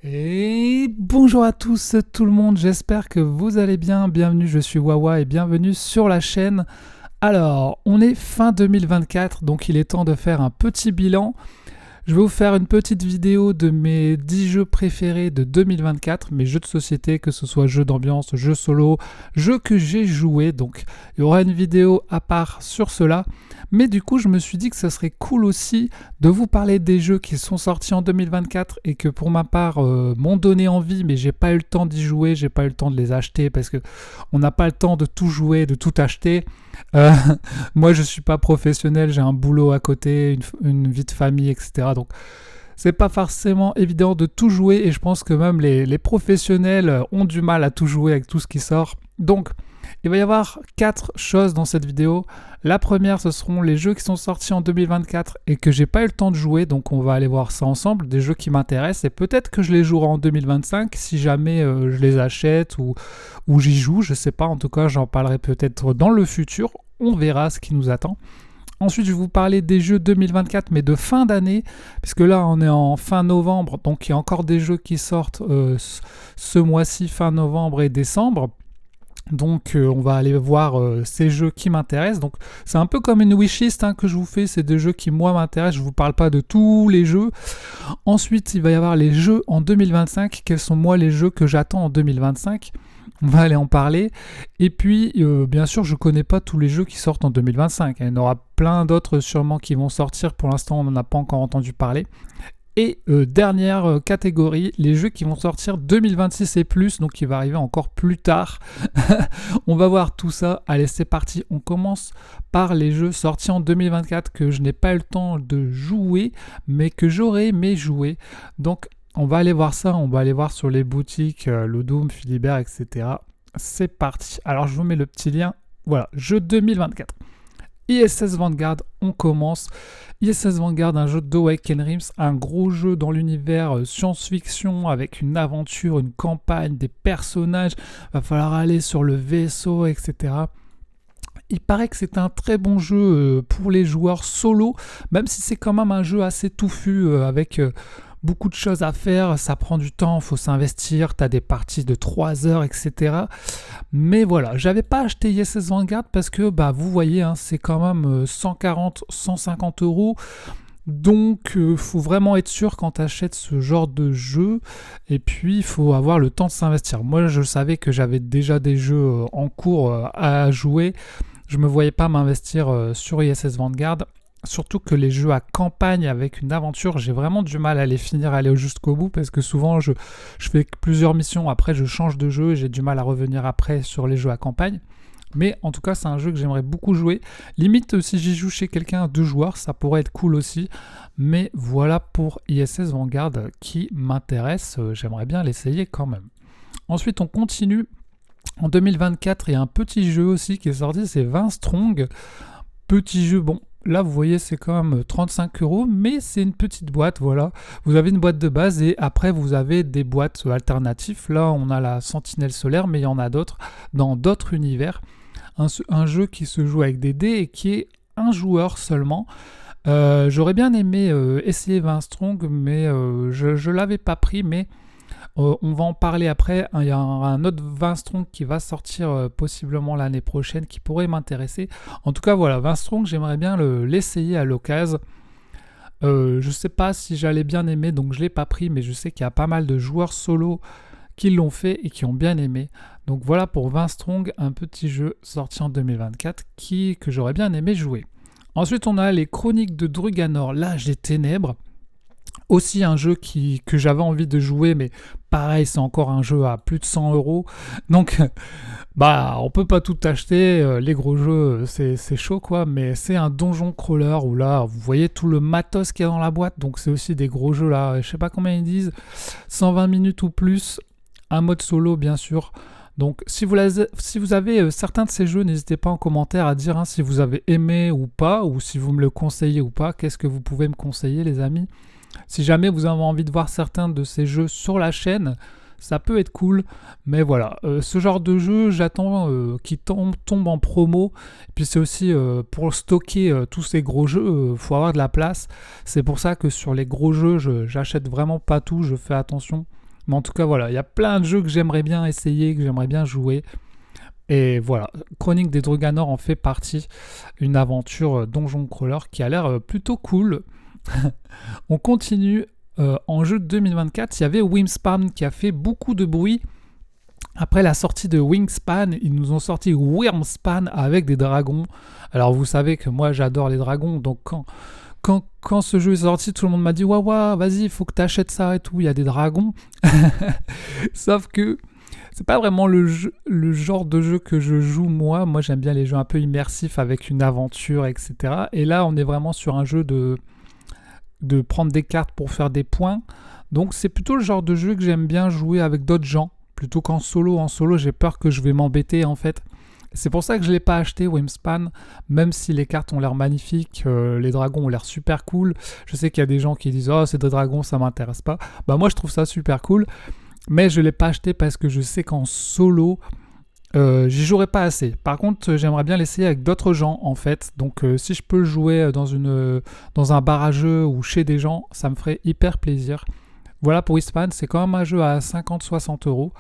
Et bonjour à tous tout le monde, j'espère que vous allez bien. Bienvenue, je suis Wawa et bienvenue sur la chaîne. Alors, on est fin 2024, donc il est temps de faire un petit bilan. Je vais vous faire une petite vidéo de mes 10 jeux préférés de 2024, mes jeux de société, que ce soit jeux d'ambiance, jeux solo, jeux que j'ai joués. Donc il y aura une vidéo à part sur cela. Mais du coup, je me suis dit que ça serait cool aussi de vous parler des jeux qui sont sortis en 2024 et que pour ma part m'ont donné envie, mais j'ai pas eu le temps d'y jouer, j'ai pas eu le temps de les acheter parce que on n'a pas le temps de tout jouer, de tout acheter. Euh, Moi, je suis pas professionnel, j'ai un boulot à côté, une vie de famille, etc. Donc, c'est pas forcément évident de tout jouer et je pense que même les professionnels ont du mal à tout jouer avec tout ce qui sort. Donc, il va y avoir 4 choses dans cette vidéo. La première, ce seront les jeux qui sont sortis en 2024 et que j'ai pas eu le temps de jouer, donc on va aller voir ça ensemble, des jeux qui m'intéressent et peut-être que je les jouerai en 2025 si jamais je les achète ou j'y joue, je sais pas, en tout cas j'en parlerai peut-être dans le futur, on verra ce qui nous attend. Ensuite, je vais vous parler des jeux 2024, mais de fin d'année, puisque là, on est en fin novembre, donc il y a encore des jeux qui sortent ce mois-ci, fin novembre et décembre. Donc, on va aller voir ces jeux qui m'intéressent. Donc, c'est un peu comme une wishlist que je vous fais. C'est des jeux qui, moi, m'intéressent. Je ne vous parle pas de tous les jeux. Ensuite, il va y avoir les jeux en 2025. Quels sont, moi, les jeux que j'attends en 2025 ? On va aller en parler. Et puis, bien sûr, je ne connais pas tous les jeux qui sortent en 2025. Il y en aura plein d'autres sûrement qui vont sortir. Pour l'instant, on n'en a pas encore entendu parler. Et dernière catégorie, les jeux qui vont sortir 2026 et plus, donc qui va arriver encore plus tard. On va voir tout ça. Allez, c'est parti. On commence par les jeux sortis en 2024 que je n'ai pas eu le temps de jouer, mais que j'aurais aimé jouer. Donc, on va aller voir ça. On va aller voir sur les boutiques, Ludum, Philibert, etc. C'est parti. Alors, je vous mets le petit lien. Voilà, jeu 2024. ISS Vanguard, on commence. ISS Vanguard, un jeu d'Awaken Realms, un gros jeu dans l'univers science-fiction avec une aventure, une campagne, des personnages. Va falloir aller sur le vaisseau, etc. Il paraît que c'est un très bon jeu pour les joueurs solo, même si c'est quand même un jeu assez touffu avec beaucoup de choses à faire, ça prend du temps, il faut s'investir, tu as des parties de 3 heures, etc. Mais voilà, j'avais pas acheté ISS Vanguard parce que vous voyez, c'est quand même 140, 150 euros. Donc, faut vraiment être sûr quand tu achètes ce genre de jeu. Et puis, il faut avoir le temps de s'investir. Moi, je savais que j'avais déjà des jeux en cours à jouer. Je me voyais pas m'investir sur ISS Vanguard. Surtout que les jeux à campagne avec une aventure, j'ai vraiment du mal à les finir, à aller jusqu'au bout parce que souvent je fais plusieurs missions, après je change de jeu et j'ai du mal à revenir après sur les jeux à campagne. Mais en tout cas, c'est un jeu que j'aimerais beaucoup jouer. Limite, si j'y joue chez quelqu'un à 2 joueurs, ça pourrait être cool aussi. Mais voilà pour ISS Vanguard qui m'intéresse. J'aimerais bien l'essayer quand même. Ensuite, on continue. En 2024, il y a un petit jeu aussi qui est sorti, c'est 20 Strong. Petit jeu, bon. Là, vous voyez, c'est quand même 35 euros, mais c'est une petite boîte, voilà. Vous avez une boîte de base et après, vous avez des boîtes alternatives. Là, on a la Sentinelle solaire, mais il y en a d'autres dans d'autres univers. Un jeu qui se joue avec des dés et qui est un joueur seulement. J'aurais bien aimé essayer 20 Strong, mais je ne l'avais pas pris, mais on va en parler après. Il y a un autre 20 Strong qui va sortir possiblement l'année prochaine qui pourrait m'intéresser. En tout cas, voilà, 20 Strong, j'aimerais bien l'essayer à l'occasion. Je sais pas si j'allais bien aimer, donc je l'ai pas pris, mais je sais qu'il y a pas mal de joueurs solo qui l'ont fait et qui ont bien aimé. Donc voilà pour 20 Strong, un petit jeu sorti en 2024 que j'aurais bien aimé jouer. Ensuite, on a les Chroniques de Druganor, l'Âge des Ténèbres. Aussi un jeu que j'avais envie de jouer, mais pareil, c'est encore un jeu à plus de 100 euros. Donc, on peut pas tout acheter. Les gros jeux, c'est chaud, quoi. Mais c'est un donjon crawler où là, vous voyez tout le matos qu'il y a dans la boîte. Donc, c'est aussi des gros jeux là. Je sais pas combien ils disent. 120 minutes ou plus. Un mode solo, bien sûr. Donc, si vous avez certains de ces jeux, n'hésitez pas en commentaire à dire si vous avez aimé ou pas, ou si vous me le conseillez ou pas. Qu'est-ce que vous pouvez me conseiller, les amis ? Si jamais vous avez envie de voir certains de ces jeux sur la chaîne, ça peut être cool. Mais voilà, ce genre de jeu, j'attends qu'il tombe en promo. Et puis c'est aussi pour stocker tous ces gros jeux, faut avoir de la place. C'est pour ça que sur les gros jeux, j'achète vraiment pas tout, je fais attention. Mais en tout cas, voilà, il y a plein de jeux que j'aimerais bien essayer, que j'aimerais bien jouer. Et voilà, Chronique des Druganor en fait partie, une aventure donjon crawler qui a l'air plutôt cool. On continue en jeu de 2024, il y avait Wingspan qui a fait beaucoup de bruit. Après la sortie de Wingspan, ils nous ont sorti Wyrmspan avec des dragons. Alors vous savez que moi j'adore les dragons, donc quand ce jeu est sorti, tout le monde m'a dit Waouh, vas-y, il faut que tu achètes ça et tout, il y a des dragons. Sauf que c'est pas vraiment le genre de jeu que je joue moi. Moi j'aime bien les jeux un peu immersifs avec une aventure, etc. Et là on est vraiment sur un jeu de prendre des cartes pour faire des points. Donc c'est plutôt le genre de jeu que j'aime bien jouer avec d'autres gens, plutôt qu'en solo. En solo, j'ai peur que je vais m'embêter en fait. C'est pour ça que je ne l'ai pas acheté, Wingspan, même si les cartes ont l'air magnifiques, les dragons ont l'air super cool. Je sais qu'il y a des gens qui disent « Oh, c'est des dragons, ça m'intéresse pas ». Bah moi, je trouve ça super cool, mais je ne l'ai pas acheté parce que je sais qu'en solo, j'y jouerai pas assez. Par contre, j'aimerais bien l'essayer avec d'autres gens en fait. Donc si je peux le jouer dans un bar à jeu ou chez des gens, ça me ferait hyper plaisir. Voilà pour Wingspan, c'est quand même un jeu à 50-60 euros.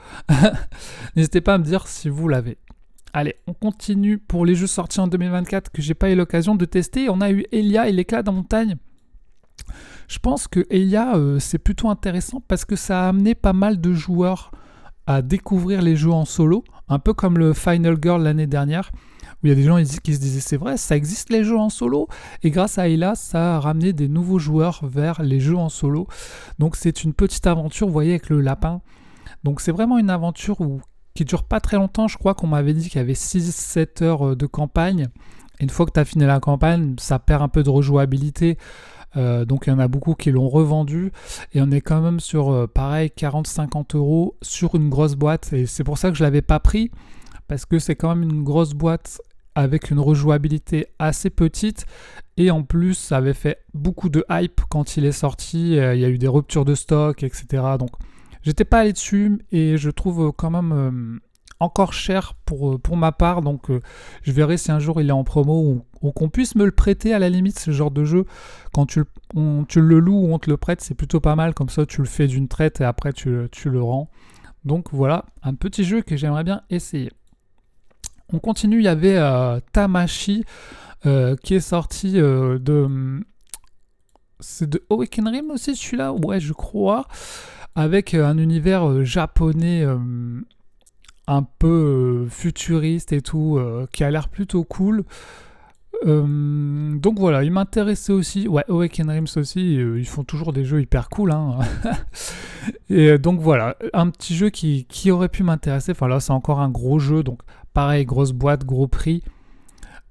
N'hésitez pas à me dire si vous l'avez. Allez, on continue pour les jeux sortis en 2024 que j'ai pas eu l'occasion de tester. On a eu Elia et l'éclat de la montagne. Je pense que Elia, c'est plutôt intéressant parce que ça a amené pas mal de joueurs à découvrir les jeux en solo, un peu comme le Final Girl l'année dernière, où il y a des gens qui se disaient c'est vrai, ça existe les jeux en solo, et grâce à Elia, ça a ramené des nouveaux joueurs vers les jeux en solo. Donc c'est une petite aventure, vous voyez, avec le lapin. Donc c'est vraiment une aventure qui dure pas très longtemps. Je crois qu'on m'avait dit qu'il y avait 6-7 heures de campagne. Et une fois que tu as fini la campagne, ça perd un peu de rejouabilité. Donc il y en a beaucoup qui l'ont revendu. Et on est quand même sur, pareil, 40-50 euros sur une grosse boîte. Et c'est pour ça que je ne l'avais pas pris. Parce que c'est quand même une grosse boîte avec une rejouabilité assez petite. Et en plus, ça avait fait beaucoup de hype quand il est sorti. Il y a eu des ruptures de stock, etc. Donc j'étais pas allé dessus et je trouve quand même encore cher pour ma part. Donc je verrai si un jour il est en promo ou qu'on puisse me le prêter à la limite, ce genre de jeu. Quand tu le loues ou on te le prête, c'est plutôt pas mal. Comme ça, tu le fais d'une traite et après tu le rends. Donc voilà, un petit jeu que j'aimerais bien essayer. On continue, il y avait Tamashii qui est sorti c'est de Awaken Rim aussi celui-là. Ouais, je crois. Avec un univers japonais un peu futuriste et tout, qui a l'air plutôt cool. Donc voilà, il m'intéressait aussi. Ouais, Awaken Realms aussi, ils font toujours des jeux hyper cool. Hein. Et donc voilà, un petit jeu qui aurait pu m'intéresser. Enfin là, c'est encore un gros jeu, donc pareil, grosse boîte, gros prix.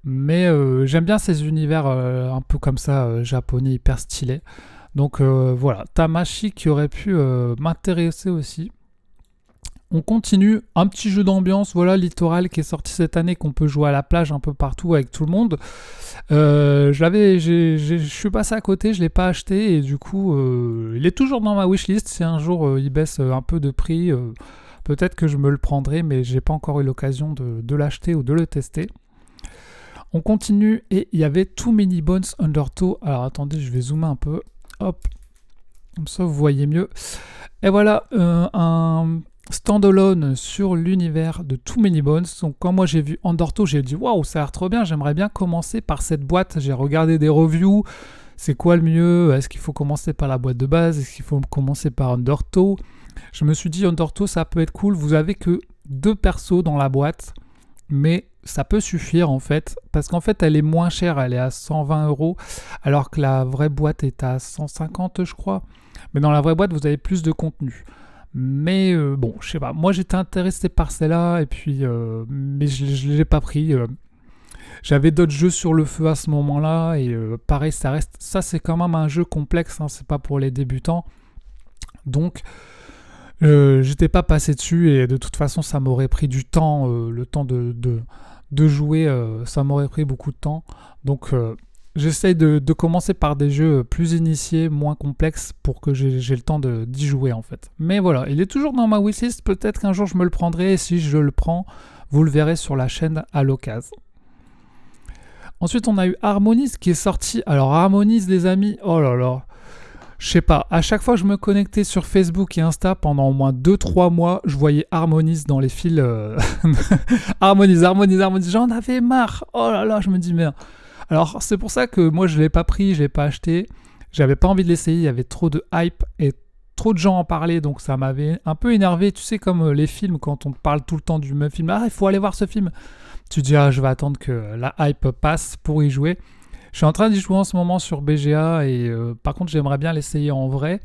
Mais j'aime bien ces univers un peu comme ça, japonais, hyper stylés. Donc voilà, Tamashii qui aurait pu m'intéresser aussi. On continue, un petit jeu d'ambiance, voilà, Littoral qui est sorti cette année, qu'on peut jouer à la plage un peu partout avec tout le monde. Je suis passé à côté, je ne l'ai pas acheté et du coup, il est toujours dans ma wishlist. Si un jour il baisse un peu de prix, peut-être que je me le prendrai, mais j'ai pas encore eu l'occasion de l'acheter ou de le tester. On continue et il y avait Too Many Bones Undertow. Alors attendez, je vais zoomer un peu. Hop, comme ça vous voyez mieux. Et voilà, un standalone sur l'univers de Too Many Bones. Donc quand moi j'ai vu Undertow, j'ai dit waouh, ça a l'air trop bien, j'aimerais bien commencer par cette boîte. J'ai regardé des reviews, c'est quoi le mieux? Est-ce qu'il faut commencer par la boîte de base? Est-ce qu'il faut commencer par Undertow? Je me suis dit Undertow ça peut être cool, vous avez que 2 persos dans la boîte, mais ça peut suffire en fait, parce qu'en fait elle est moins chère, elle est à 120 €, alors que la vraie boîte est à 150 je crois. Mais dans la vraie boîte vous avez plus de contenu. Mais bon, je sais pas, moi j'étais intéressé par celle-là, et puis, mais je ne l'ai pas pris. J'avais d'autres jeux sur le feu à ce moment-là, et pareil, ça c'est quand même un jeu complexe, hein, c'est pas pour les débutants. Donc j'étais pas passé dessus, et de toute façon ça m'aurait pris du temps, le temps de jouer, ça m'aurait pris beaucoup de temps. Donc j'essaye de commencer par des jeux plus initiés, moins complexes, pour que j'ai le temps d'y jouer en fait. Mais voilà, il est toujours dans ma wishlist, peut-être qu'un jour je me le prendrai, et si je le prends, vous le verrez sur la chaîne à l'occasion. Ensuite on a eu Harmonise qui est sorti. Alors Harmonise les amis, oh là là, Je sais pas, à chaque fois que je me connectais sur Facebook et Insta pendant au moins 2-3 mois, je voyais Harmonise dans les fils. Harmonise, j'en avais marre. Oh là là, je me dis merde. Alors c'est pour ça que moi je l'ai pas pris, je l'ai pas acheté. J'avais pas envie de l'essayer, il y avait trop de hype et trop de gens en parlaient, donc ça m'avait un peu énervé. Tu sais, comme les films, quand on te parle tout le temps du même film, ah il faut aller voir ce film. Tu te dis ah je vais attendre que la hype passe pour y jouer. Je suis en train d'y jouer en ce moment sur BGA et par contre j'aimerais bien l'essayer en vrai.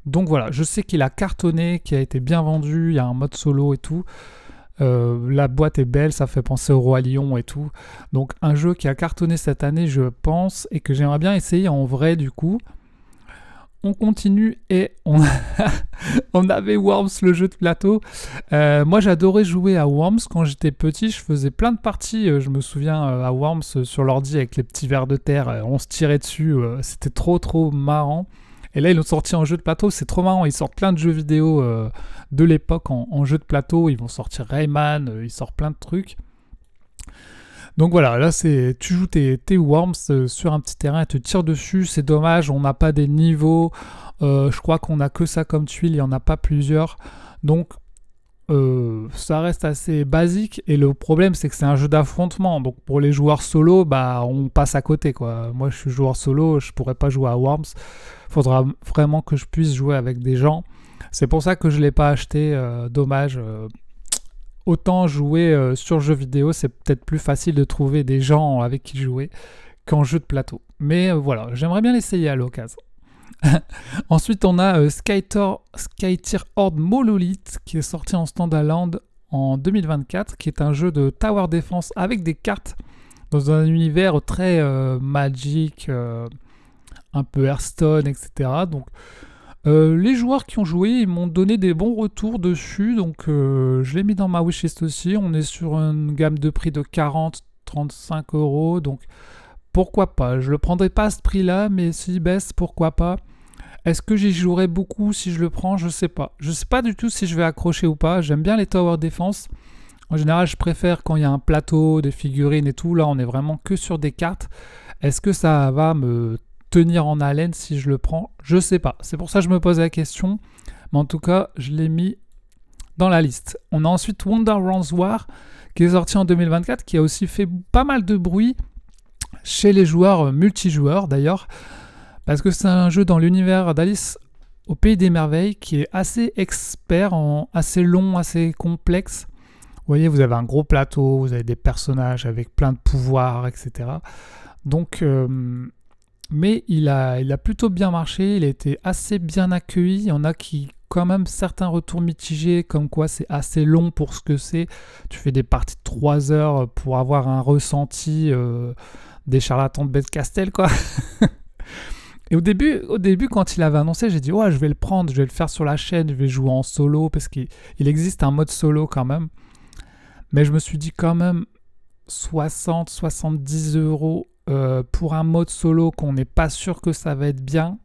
Donc voilà, je sais qu'il a cartonné, qu'il a été bien vendu, il y a un mode solo et tout. La boîte est belle, ça fait penser au Roi Lion et tout. Donc un jeu qui a cartonné cette année, je pense, et que j'aimerais bien essayer en vrai du coup. On continue et on avait Worms, le jeu de plateau. Moi j'adorais jouer à Worms quand j'étais petit, je faisais plein de parties, je me souviens à Worms sur l'ordi avec les petits vers de terre, on se tirait dessus, c'était trop marrant. Et là ils l'ont sorti en jeu de plateau, c'est trop marrant, ils sortent plein de jeux vidéo de l'époque en jeu de plateau, ils vont sortir Rayman, ils sortent plein de trucs. Donc voilà, là c'est tu joues tes Worms sur un petit terrain et te tires dessus, c'est dommage, on n'a pas des niveaux, je crois qu'on a que ça comme tuile, il n'y en a pas plusieurs, donc ça reste assez basique et le problème c'est que c'est un jeu d'affrontement, donc pour les joueurs solo, bah on passe à côté quoi. Moi je suis joueur solo, je pourrais pas jouer à Worms, faudra vraiment que je puisse jouer avec des gens, c'est pour ça que je l'ai pas acheté, dommage. Autant jouer sur jeux vidéo, c'est peut-être plus facile de trouver des gens avec qui jouer qu'en jeu de plateau. Mais voilà, j'aimerais bien l'essayer à l'occasion. Ensuite, on a Skytear Horde Monolith qui est sorti en standalone en 2024, qui est un jeu de tower defense avec des cartes dans un univers très magique, un peu Hearthstone, etc. Donc, les joueurs qui ont joué, ils m'ont donné des bons retours dessus, donc je l'ai mis dans ma wishlist aussi. On est sur une gamme de prix de 40-35 euros, donc pourquoi pas. Je le prendrai pas à ce prix-là, mais s'il baisse, pourquoi pas. Est-ce que j'y jouerai beaucoup si je le prends? Je sais pas. Je sais pas du tout si je vais accrocher ou pas. J'aime bien les tower defense. En général, je préfère quand il y a un plateau, des figurines et tout. Là, on est vraiment que sur des cartes. Est-ce que ça va me tenir en haleine si je le prends? Je sais pas. C'est pour ça que je me pose la question. Mais en tout cas, je l'ai mis dans la liste. On a ensuite Wonderlands War qui est sorti en 2024, qui a aussi fait pas mal de bruit chez les joueurs multijoueurs d'ailleurs, parce que c'est un jeu dans l'univers d'Alice au Pays des Merveilles qui est assez expert, assez long, assez complexe. Vous voyez, vous avez un gros plateau, vous avez des personnages avec plein de pouvoirs, etc. Donc, mais il a plutôt bien marché, il a été assez bien accueilli. Il y en a qui, quand même, certains retours mitigés, comme quoi c'est assez long pour ce que c'est. Tu fais des parties de 3 heures pour avoir un ressenti des charlatans de Bethesda, quoi. Et au début, quand il avait annoncé, j'ai dit ouais, je vais le prendre, je vais le faire sur la chaîne, je vais jouer en solo, parce qu'il existe un mode solo quand même. Mais je me suis dit quand même 60-70 euros pour un mode solo qu'on n'est pas sûr que ça va être bien.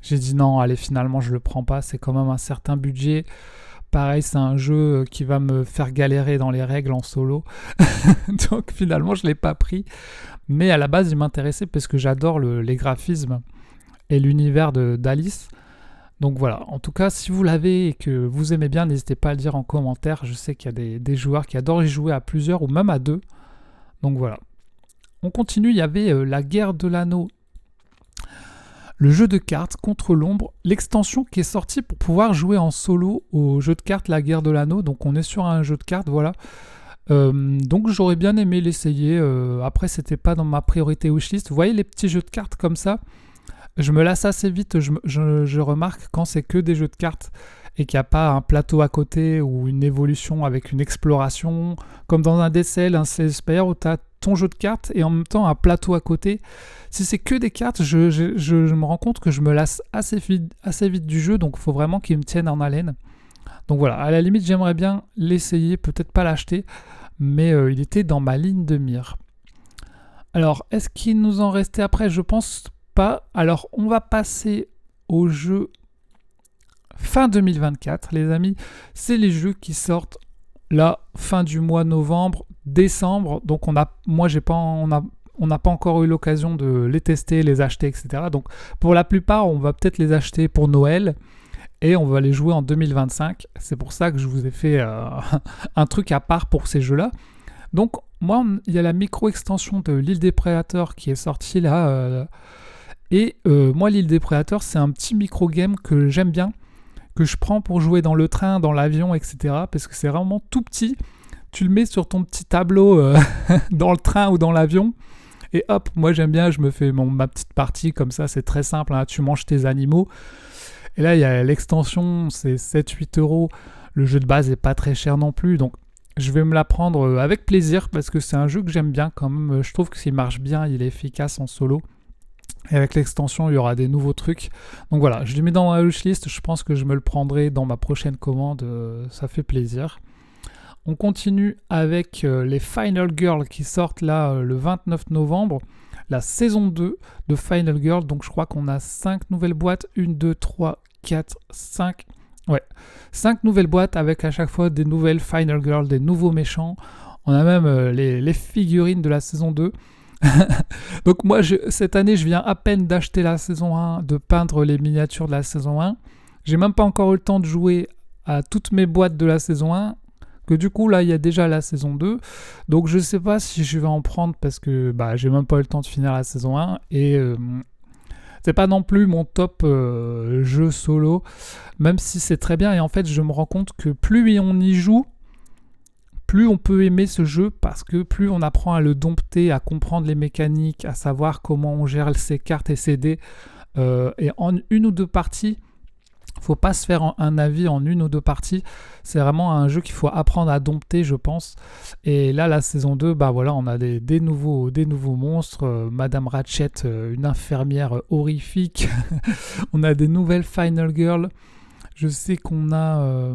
J'ai dit non, allez, finalement je le prends pas, c'est quand même un certain budget. Pareil, c'est un jeu qui va me faire galérer dans les règles en solo. Donc finalement je l'ai pas pris. Mais à la base il m'intéressait parce que j'adore les graphismes et l'univers d'Alice. Donc voilà, en tout cas si vous l'avez et que vous aimez bien, n'hésitez pas à le dire en commentaire. Je sais qu'il y a des joueurs qui adorent y jouer à plusieurs ou même à deux. Donc voilà. On continue, il y avait la guerre de l'anneau, le jeu de cartes contre l'ombre, l'extension qui est sortie pour pouvoir jouer en solo au jeu de cartes la guerre de l'anneau. Donc on est sur un jeu de cartes, voilà. Donc j'aurais bien aimé l'essayer. Après c'était pas dans ma priorité wishlist. Vous voyez les petits jeux de cartes comme ça, je me lasse assez vite. Je remarque quand c'est que des jeux de cartes et qu'il n'y a pas un plateau à côté ou une évolution avec une exploration, comme dans un DCL, un CSPR où tu as ton jeu de cartes et en même temps un plateau à côté. Si c'est que des cartes, je me rends compte que je me lasse assez vite du jeu, donc il faut vraiment qu'il me tienne en haleine. Donc voilà, à la limite j'aimerais bien l'essayer, peut-être pas l'acheter, mais il était dans ma ligne de mire. Alors, est-ce qu'il nous en restait après? Je pense pas. Alors, on va passer au jeu fin 2024, les amis. C'est les jeux qui sortent là, fin du mois novembre, décembre. Donc, on a on n'a pas encore eu l'occasion de les tester, les acheter, etc. Donc pour la plupart, on va peut-être les acheter pour Noël et on va les jouer en 2025. C'est pour ça que je vous ai fait un truc à part pour ces jeux-là. Donc moi, il y a la micro-extension de l'île des Prédateurs qui est sortie là. Moi, l'île des Prédateurs, c'est un petit micro-game que j'aime bien, que je prends pour jouer dans le train, dans l'avion, etc. Parce que c'est vraiment tout petit. Tu le mets sur ton petit tableau dans le train ou dans l'avion. Et hop, moi j'aime bien, je me fais ma petite partie comme ça, c'est très simple. Hein, tu manges tes animaux. Et là, il y a l'extension, c'est 7-8 euros. Le jeu de base n'est pas très cher non plus. Donc, je vais me la prendre avec plaisir parce que c'est un jeu que j'aime bien quand même. Je trouve que s'il marche bien, il est efficace en solo. Et avec l'extension, il y aura des nouveaux trucs. Donc voilà, je l'ai mis dans ma wishlist. Je pense que je me le prendrai dans ma prochaine commande. Ça fait plaisir. On continue avec les Final Girl qui sortent là le 29 novembre. La saison 2 de Final Girl. Donc je crois qu'on a 5 nouvelles boîtes. 1, 2, 3, 4, 5. Ouais, 5 nouvelles boîtes avec à chaque fois des nouvelles Final Girl, des nouveaux méchants. On a même les figurines de la saison 2. Donc moi, cette année, je viens à peine d'acheter la saison 1, de peindre les miniatures de la saison 1. J'ai même pas encore eu le temps de jouer à toutes mes boîtes de la saison 1. Que du coup, là, il y a déjà la saison 2. Donc je sais pas si je vais en prendre parce que j'ai même pas eu le temps de finir la saison 1. Et c'est pas non plus mon top jeu solo, même si c'est très bien. Et en fait, je me rends compte que plus on y joue, plus on peut aimer ce jeu parce que plus on apprend à le dompter, à comprendre les mécaniques, à savoir comment on gère ses cartes et ses dés. Et en une ou deux parties, faut pas se faire un avis en une ou deux parties. C'est vraiment un jeu qu'il faut apprendre à dompter, je pense. Et là, la saison 2, on a des nouveaux monstres. Madame Ratchet, une infirmière horrifique. On a des nouvelles Final Girl. Je sais qu'on a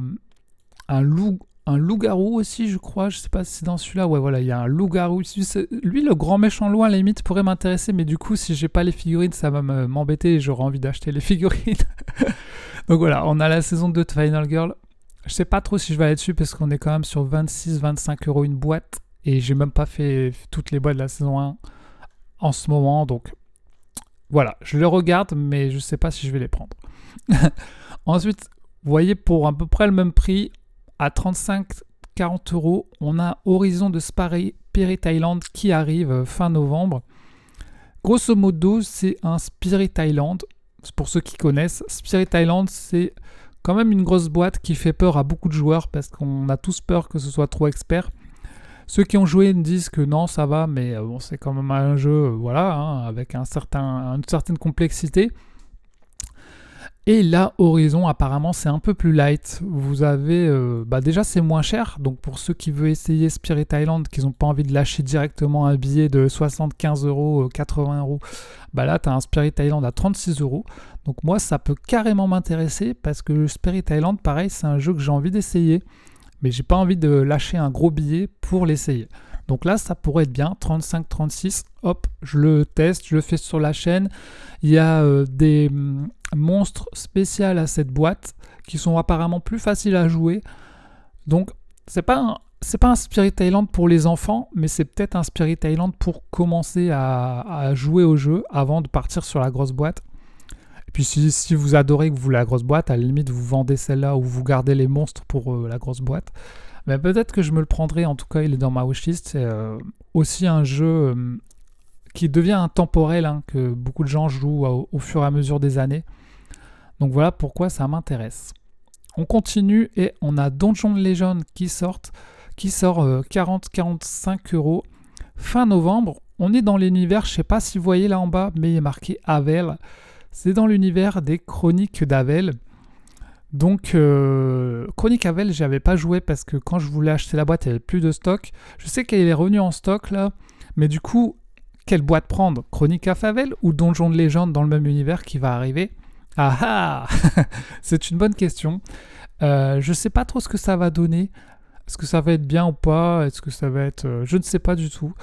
un loup-garou aussi, je crois. Je sais pas si c'est dans celui-là. Ouais, voilà, il y a un loup-garou. Lui, le grand méchant loin, à la limite, pourrait m'intéresser. Mais du coup, si j'ai pas les figurines, ça va m'embêter et j'aurai envie d'acheter les figurines. Donc voilà, on a la saison 2 de Final Girl. Je sais pas trop si je vais aller dessus parce qu'on est quand même sur 26-25 euros une boîte. Et j'ai même pas fait toutes les boîtes de la saison 1 en ce moment. Donc voilà, je les regarde, mais je sais pas si je vais les prendre. Ensuite, vous voyez, pour à peu près le même prix, à 35-40 euros, on a Horizon de Spirit Island qui arrive fin novembre. Grosso modo, c'est un Spirit Island. Pour ceux qui connaissent, Spirit Island, c'est quand même une grosse boîte qui fait peur à beaucoup de joueurs parce qu'on a tous peur que ce soit trop expert. Ceux qui ont joué me disent que non, ça va, mais c'est quand même un jeu avec une certaine complexité. Et là, Horizon, apparemment, c'est un peu plus light. Vous avez... déjà, c'est moins cher. Donc, pour ceux qui veulent essayer Spirit Island, qui n'ont pas envie de lâcher directement un billet de 75 euros, 80 euros, là, tu as un Spirit Island à 36 euros. Donc, moi, ça peut carrément m'intéresser parce que Spirit Island, pareil, c'est un jeu que j'ai envie d'essayer. Mais j'ai pas envie de lâcher un gros billet pour l'essayer. Donc là, ça pourrait être bien, 35-36, hop, je le teste, je le fais sur la chaîne. Il y a des monstres spéciaux à cette boîte qui sont apparemment plus faciles à jouer. Donc, c'est pas un Spirit Island pour les enfants, mais c'est peut-être un Spirit Island pour commencer à jouer au jeu avant de partir sur la grosse boîte. Et puis si vous adorez que vous voulez la grosse boîte, à la limite, vous vendez celle-là ou vous gardez les monstres pour la grosse boîte. Mais peut-être que je me le prendrai, en tout cas il est dans ma wishlist. C'est aussi un jeu qui devient intemporel, que beaucoup de gens jouent au fur et à mesure des années. Donc voilà pourquoi ça m'intéresse. On continue et on a Donjon Legend qui sort 40-45 euros fin novembre. On est dans l'univers, je ne sais pas si vous voyez là en bas, mais il est marqué Havel. C'est dans l'univers des Chroniques d'Havel. Donc, Chronique Havel, j'y avais pas joué parce que quand je voulais acheter la boîte, il n'y avait plus de stock. Je sais qu'elle est revenue en stock là, mais du coup, quelle boîte prendre? Chronique Havel ou Donjon de Légende dans le même univers qui va arriver? Ah ah C'est une bonne question. Je sais pas trop ce que ça va donner. Est-ce que ça va être bien ou pas? Est-ce que ça va être... je ne sais pas du tout.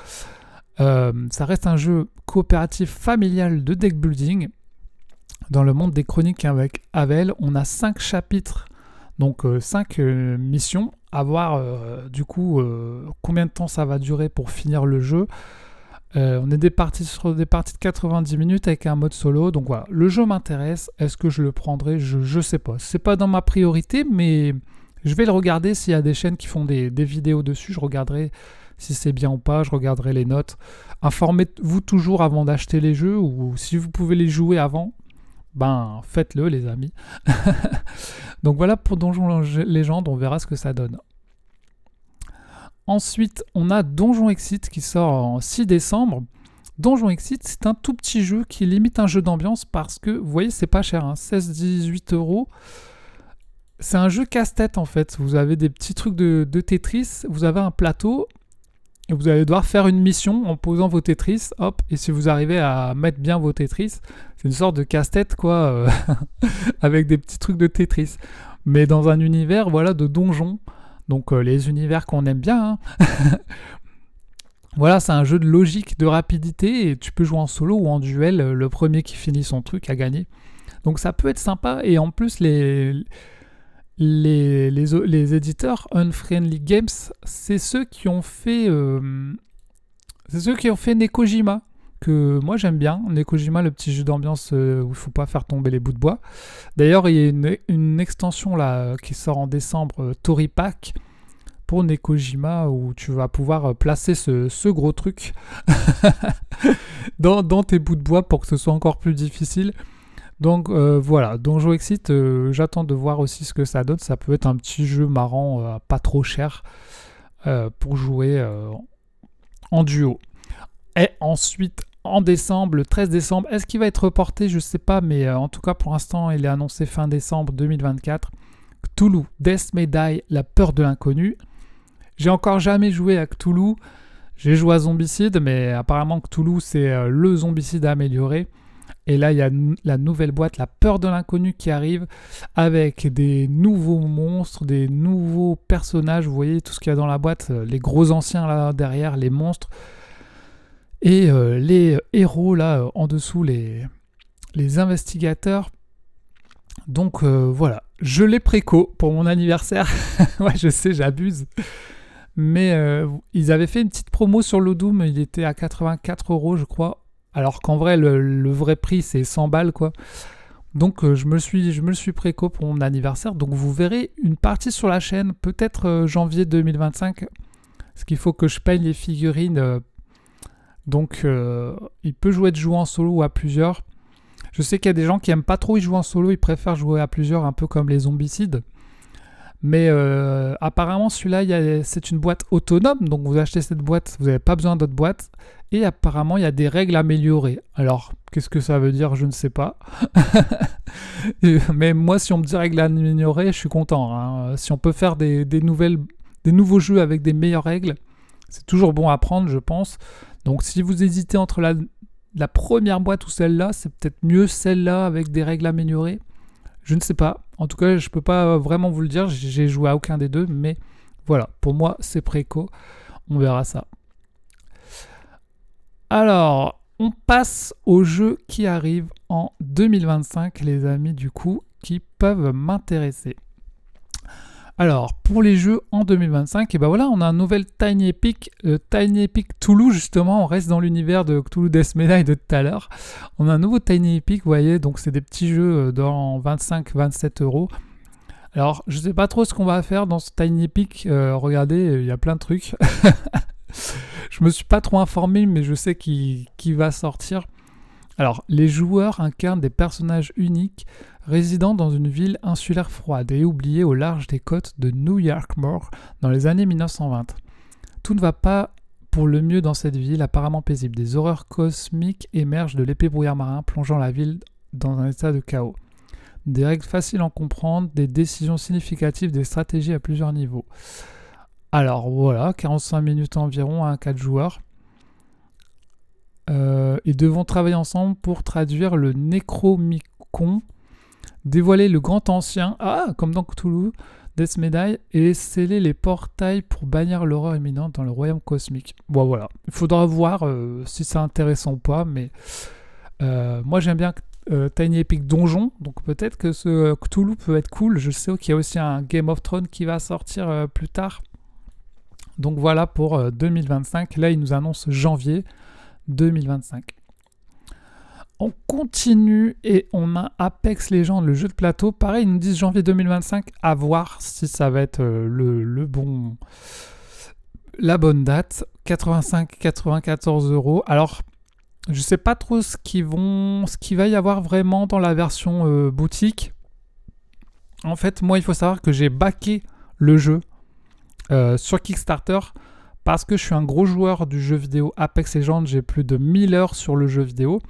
Ça reste un jeu coopératif familial de deck building. Dans le monde des chroniques avec Havel, on a 5 chapitres, donc 5 missions, à voir du coup combien de temps ça va durer pour finir le jeu. On est sur des parties de 90 minutes avec un mode solo. Donc voilà, le jeu m'intéresse. Est-ce que je le prendrai? Je sais pas. C'est pas dans ma priorité, mais je vais le regarder. S'il y a des chaînes qui font des vidéos dessus, je regarderai si c'est bien ou pas. Je regarderai les notes. Informez-vous toujours avant d'acheter les jeux, ou si vous pouvez les jouer avant, ben faites-le les amis. Donc voilà pour Donjon Légende, on verra ce que ça donne. Ensuite, on a Donjon Exit qui sort en 6 décembre. Donjon Exit, c'est un tout petit jeu qui est limite un jeu d'ambiance parce que, vous voyez, c'est pas cher, hein, 16-18 euros. C'est un jeu casse-tête en fait. Vous avez des petits trucs de Tetris, vous avez un plateau et vous allez devoir faire une mission en posant vos Tetris. Hop, et si vous arrivez à mettre bien vos Tetris, c'est une sorte de casse-tête quoi, avec des petits trucs de Tetris. Mais dans un univers voilà, de donjon. Donc les univers qu'on aime bien. Hein. Voilà, c'est un jeu de logique, de rapidité, et tu peux jouer en solo ou en duel. Le premier qui finit son truc a gagné. Donc ça peut être sympa, et en plus les éditeurs Unfriendly Games, c'est ceux qui ont fait Nekojima, que moi j'aime bien. Nekojima, le petit jeu d'ambiance où il ne faut pas faire tomber les bouts de bois. D'ailleurs, il y a une extension là qui sort en décembre, Tori Pack, pour Nekojima, où tu vas pouvoir placer ce gros truc dans tes bouts de bois pour que ce soit encore plus difficile. Donc voilà, Donjon Exit, j'attends de voir aussi ce que ça donne. Ça peut être un petit jeu marrant, pas trop cher, pour jouer en duo. Et ensuite, en décembre, le 13 décembre, est-ce qu'il va être reporté? Je ne sais pas, mais en tout cas pour l'instant, il est annoncé fin décembre 2024. Cthulhu, Death May Die, la peur de l'inconnu. J'ai encore jamais joué à Cthulhu. J'ai joué à Zombicide, mais apparemment Cthulhu, c'est le Zombicide amélioré. Et là, il y a la nouvelle boîte, la peur de l'inconnu, qui arrive avec des nouveaux monstres, des nouveaux personnages. Vous voyez tout ce qu'il y a dans la boîte, les gros anciens là derrière, les monstres. Et les héros là en dessous, les investigateurs. Donc voilà, je l'ai préco pour mon anniversaire. Ouais, je sais, j'abuse. Mais ils avaient fait une petite promo sur l'Odum, il était à 84 € je crois. Alors qu'en vrai, le vrai prix, c'est 100 balles, quoi. Donc, je me le suis préco pour mon anniversaire. Donc, vous verrez une partie sur la chaîne, peut-être janvier 2025. Parce qu'il faut que je paye les figurines. Donc, il peut être joué en solo ou à plusieurs. Je sais qu'il y a des gens qui n'aiment pas trop y jouer en solo. Ils préfèrent jouer à plusieurs, un peu comme les zombicides. Mais apparemment, celui-là, c'est une boîte autonome. Donc, vous achetez cette boîte, vous n'avez pas besoin d'autre boîte. Et apparemment, il y a des règles améliorées. Alors, qu'est-ce que ça veut dire? Je ne sais pas. Mais moi, si on me dit règles améliorées, je suis content. Hein. Si on peut faire des nouveaux jeux avec des meilleures règles, c'est toujours bon à prendre, je pense. Donc, si vous hésitez entre la première boîte ou celle-là, c'est peut-être mieux celle-là avec des règles améliorées. Je ne sais pas. En tout cas, je ne peux pas vraiment vous le dire. J'ai joué à aucun des deux. Mais voilà, pour moi, c'est préco. On verra ça. Alors, on passe aux jeux qui arrivent en 2025, les amis, du coup, qui peuvent m'intéresser. Alors, pour les jeux en 2025, et ben voilà, on a un nouvel Tiny Epic, Tiny Epic Cthulhu, justement, on reste dans l'univers de Cthulhu Death May Die de tout à l'heure. On a un nouveau Tiny Epic, vous voyez, donc c'est des petits jeux dans 25-27 €. Alors, je ne sais pas trop ce qu'on va faire dans ce Tiny Epic, regardez, il y a plein de trucs. Je me suis pas trop informé, mais je sais qu'il va sortir. Alors, les joueurs incarnent des personnages uniques résidant dans une ville insulaire froide et oubliée au large des côtes de New York-Mort dans les années 1920. Tout ne va pas pour le mieux dans cette ville apparemment paisible. Des horreurs cosmiques émergent de l'épais brouillard marin, plongeant la ville dans un état de chaos. Des règles faciles à comprendre, des décisions significatives, des stratégies à plusieurs niveaux. Alors voilà, 45 minutes environ à 4 joueurs. Ils devront travailler ensemble pour traduire le Necromicon, dévoiler le grand ancien, comme dans Cthulhu, Death May Die, et sceller les portails pour bannir l'horreur imminente dans le royaume cosmique. Bon voilà, il faudra voir si c'est intéressant ou pas, mais moi j'aime bien Tiny Epic Donjon, donc peut-être que ce Cthulhu peut être cool. Je sais qu'il y a aussi un Game of Thrones qui va sortir plus tard. Donc voilà pour 2025, là il nous annonce janvier. 2025. On continue et on a Apex Legends, le jeu de plateau. Pareil, ils nous disent janvier 2025, à voir si ça va être la bonne date. 85-94 €. Alors, je sais pas trop ce qu'il va y avoir vraiment dans la version boutique. En fait, moi, il faut savoir que j'ai backé le jeu sur Kickstarter parce que je suis un gros joueur du jeu vidéo Apex Legends. J'ai plus de 1000 heures sur le jeu vidéo.